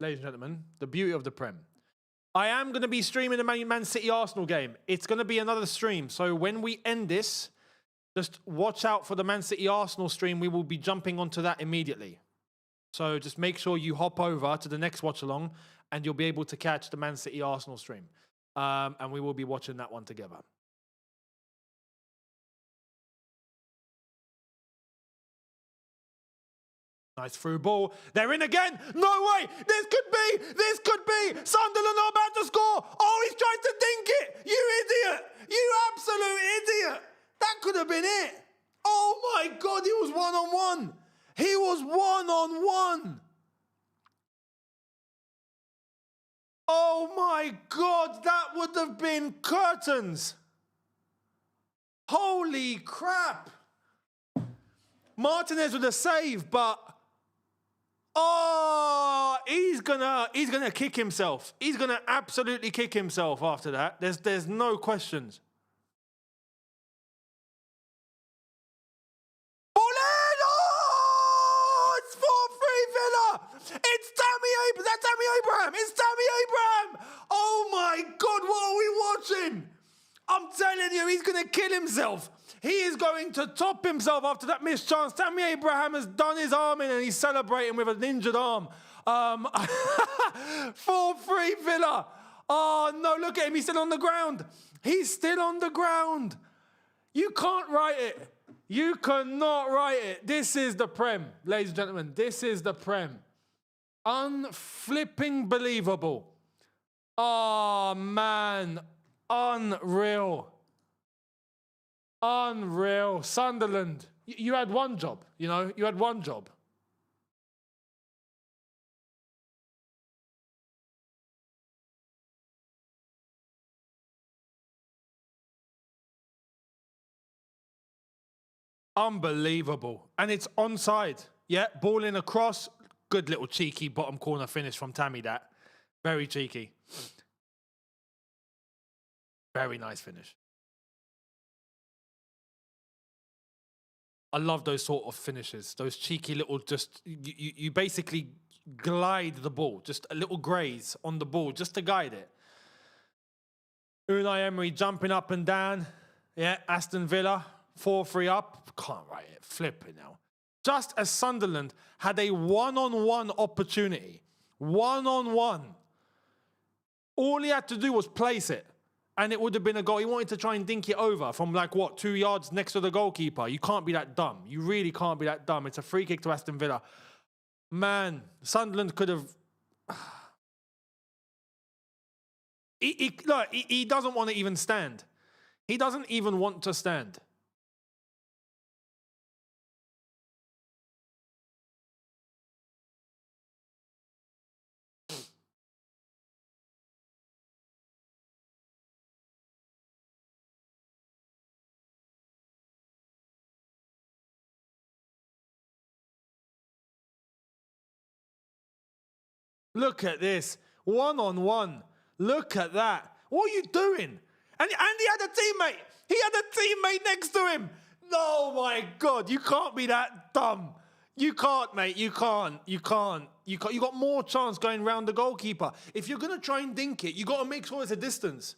ladies and gentlemen. The beauty of the Prem. I am going to be streaming the Man City Arsenal game. It's going to be another stream. So when we end this, just watch out for the Man City Arsenal stream. We will be jumping onto that immediately. So just make sure you hop over to the next watch along and you'll be able to catch the Man City Arsenal stream. And we will be watching that one together. Nice through ball. They're in again. No way. This could be. Sunderland are about to score. Oh, he's trying to dink it. You idiot. You absolute idiot. That could have been it. Oh my God. He was one-on-one. He was one-on-one. Oh my God. That would have been curtains. Holy crap. Martinez with a save, but oh, he's gonna kick himself. He's gonna absolutely kick himself after that. There's no questions. Oh, it's 4-3 Villa. It's Tammy Abraham. That's Tammy Abraham. It's Tammy Abraham. Oh my God, what are we watching? I'm telling you, he's gonna kill himself. He is going to top himself after that missed chance. Tammy Abraham has done his arm in and he's celebrating with an injured arm. 4-3 Villa. Oh, no, look at him. He's still on the ground. He's still on the ground. You can't write it. You cannot write it. This is the Prem, ladies and gentlemen. This is the Prem. Unflipping believable. Oh, man. Unreal. Unreal. Sunderland. You had one job, you know? You had one job. Unbelievable. And it's onside. Yeah, ball in across. Good little cheeky bottom corner finish from Tammy, that. Very cheeky. Very nice finish. I love those sort of finishes. Those cheeky little, just you basically glide the ball, just a little graze on the ball just to guide it. Unai Emery jumping up and down. Yeah, Aston Villa 4-3 up. Can't write it. Flipping now. Just as Sunderland had a one-on-one opportunity. One-on-one. All he had to do was place it. And it would have been a goal. He wanted to try and dink it over from 2 yards next to the goalkeeper. You can't be that dumb. You really can't be that dumb. It's a free kick to Aston Villa. Man, Sunderland could have... He doesn't want to even stand. He doesn't even want to stand. Look at this. One-on-one. Look at that. What are you doing? And he had a teammate. He had a teammate next to him. Oh, my God. You can't be that dumb. You can't, mate. You can't. You got more chance going round the goalkeeper. If you're going to try and dink it, you got to make sure it's a distance.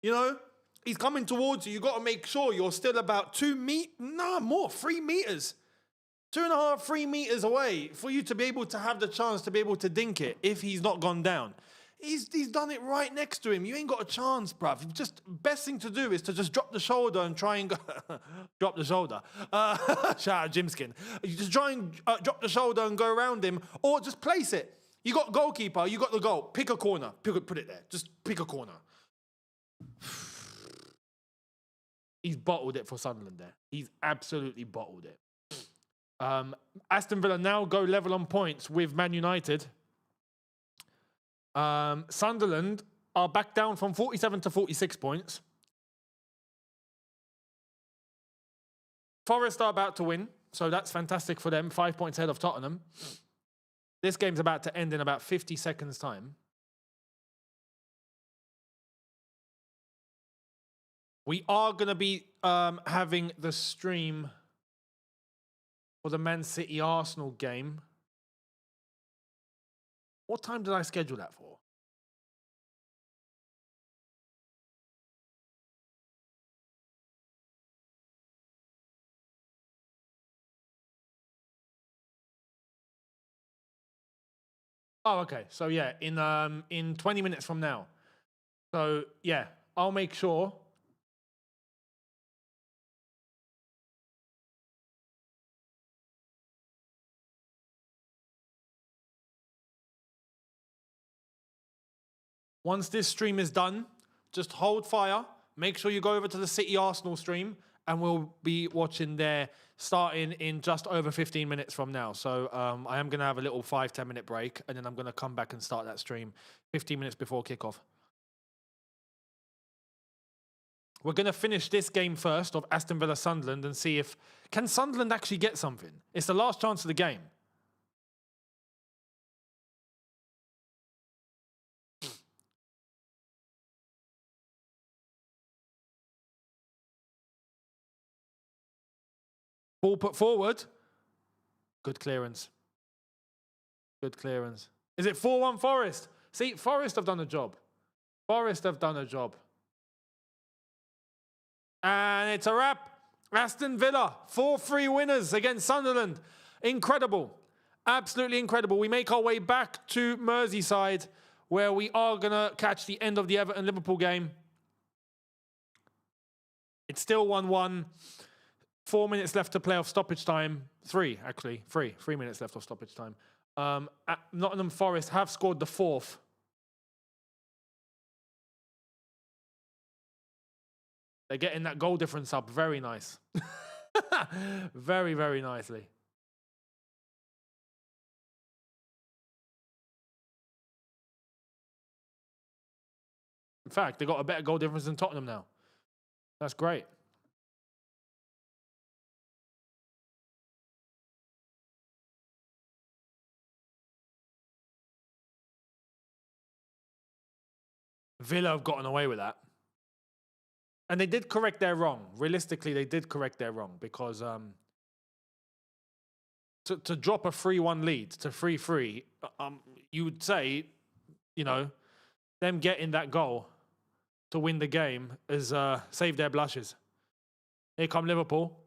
You know? He's coming towards you. You got to make sure you're still about 3 meters. 2.5, 3 meters away for you to be able to have the chance to be able to dink it if he's not gone down. He's done it right next to him. You ain't got a chance, bruv. Just best thing to do is to just drop the shoulder and try and go... drop the shoulder. Shout out Jimskin. You just try and drop the shoulder and go around him, or just place it. You got goalkeeper, you got the goal. Pick a corner. Put it there. Just pick a corner. He's bottled it for Sunderland there. He's absolutely bottled it. Aston Villa now go level on points with Man United. Sunderland are back down from 47 to 46 points. Forest are about to win, so that's fantastic for them. 5 points ahead of Tottenham. This game's about to end in about 50 seconds' time. We are going to be having the stream for the Man City Arsenal game. What time did I schedule that for? Oh, okay. So yeah, in 20 minutes from now. So yeah, I'll make sure. Once this stream is done, just hold fire. Make sure you go over to the City Arsenal stream, and we'll be watching there starting in just over 15 minutes from now. So I am going to have a little 5-10 minute break, and then I'm going to come back and start that stream 15 minutes before kickoff. We're going to finish this game first of Aston Villa Sunderland and see if... Can Sunderland actually get something? It's the last chance of the game. Ball put forward. Good clearance. Good clearance. Is it 4-1 Forest? See, Forest have done a job. Forest have done a job. And it's a wrap. Aston Villa, 4-3 winners against Sunderland. Incredible. Absolutely incredible. We make our way back to Merseyside, where we are going to catch the end of the Everton-Liverpool game. It's still 1-1. 4 minutes left to play off stoppage time. 3 minutes left of stoppage time. Nottingham Forest have scored the 4th. They're getting that goal difference up. Very nice. Very, very nicely. In fact, they got a better goal difference than Tottenham now. That's great. Villa have gotten away with that. And they did correct their wrong. Realistically, they did correct their wrong because to drop a 3-1 lead to 3-3, you would say, you know, them getting that goal to win the game is save their blushes. Here come Liverpool.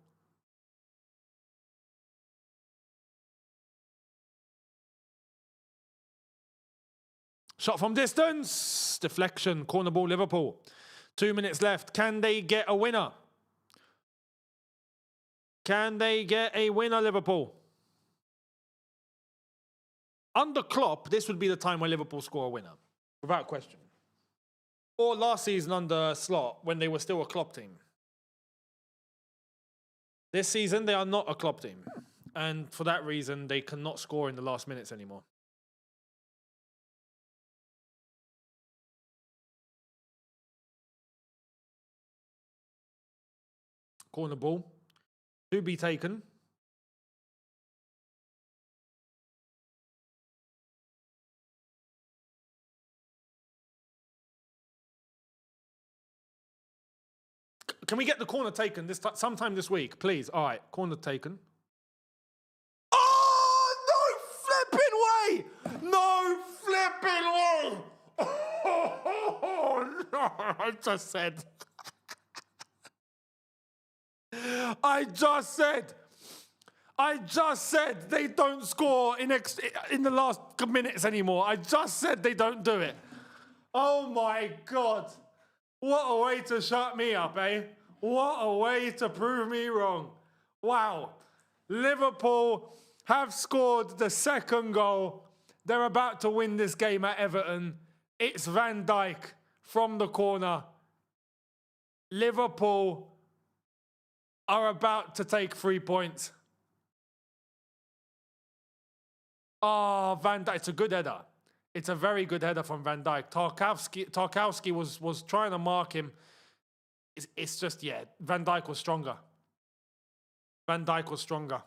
Shot from distance. Deflection. Corner ball, Liverpool. 2 minutes left. Can they get a winner? Can they get a winner, Liverpool? Under Klopp, this would be the time where Liverpool score a winner. Without question. Or last season under Slot, when they were still a Klopp team. This season, they are not a Klopp team. And for that reason, they cannot score in the last minutes anymore. Corner ball. To be taken. Can we get the corner taken sometime this week, please? All right, corner taken. Oh, no flipping way! No flipping way! Oh, no, I just said. I just said they don't score in the last minutes anymore. I just said they don't do it. Oh my God. What a way to shut me up, eh? What a way to prove me wrong. Wow. Liverpool have scored the second goal. They're about to win this game at Everton. It's Van Dijk from the corner. Liverpool are about to take 3 points. Oh, Van Dijk. It's a good header. It's a very good header from Van Dijk. Tarkowski was trying to mark him. It's just, yeah, Van Dijk was stronger. Van Dijk was stronger.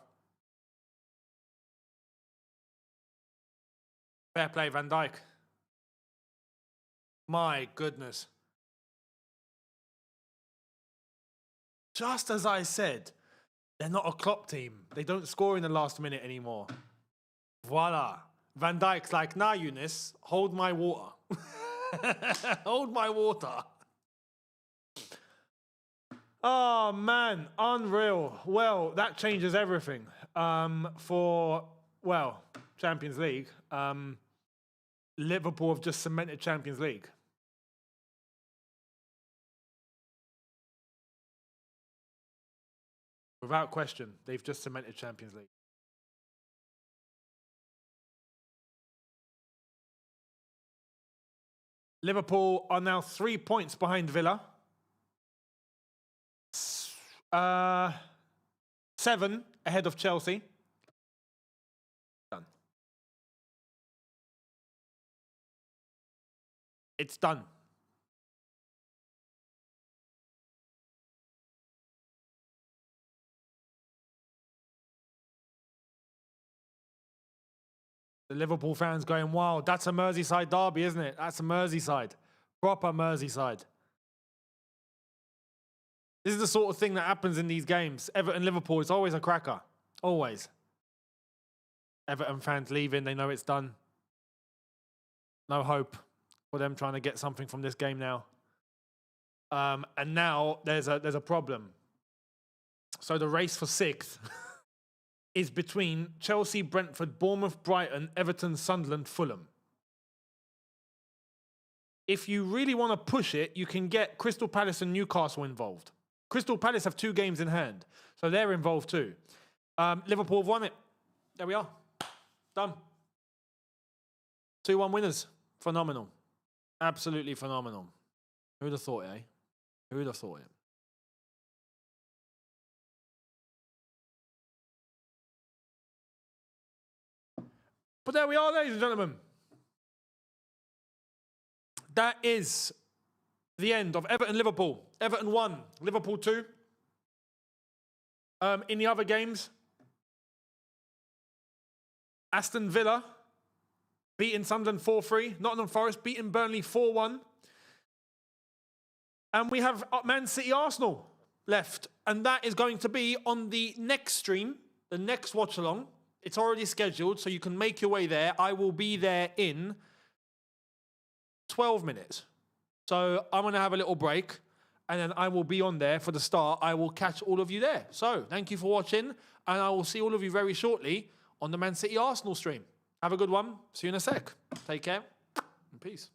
Fair play, Van Dijk. My goodness. Just as I said, they're not a Klopp team. They don't score in the last minute anymore. Voila. Van Dijk's like, nah, Younes, hold my water. Hold my water. Oh, man, unreal. Well, that changes everything for, well, Champions League. Liverpool have just cemented Champions League. Without question, they've just cemented Champions League. Liverpool are now 3 points behind Villa. 7 ahead of Chelsea. Done. It's done. The Liverpool fans going, wow, that's a Merseyside derby, isn't it? That's a Merseyside. Proper Merseyside. This is the sort of thing that happens in these games. Everton, Liverpool, it's always a cracker. Always. Everton fans leaving, they know it's done. No hope for them trying to get something from this game now. And now there's a problem. So the race for 6th is between Chelsea, Brentford, Bournemouth, Brighton, Everton, Sunderland, Fulham. If you really want to push it, you can get Crystal Palace and Newcastle involved. Crystal Palace have 2 games in hand, so they're involved too. Liverpool have won it. There we are. Done. 2-1 winners. Phenomenal. Absolutely phenomenal. Who'd have thought it, eh? Who'd have thought it? But there we are, ladies and gentlemen. That is the end of Everton-Liverpool. Everton 1, Liverpool 2. In the other games, Aston Villa beating Sunderland 4-3. Nottingham Forest beating Burnley 4-1. And we have Man City Arsenal left. And that is going to be on the next stream, the next watch-along. It's already scheduled, so you can make your way there. I will be there in 12 minutes. So I'm going to have a little break, and then I will be on there for the start. I will catch all of you there. So thank you for watching, and I will see all of you very shortly on the Man City Arsenal stream. Have a good one. See you in a sec. Take care, and peace.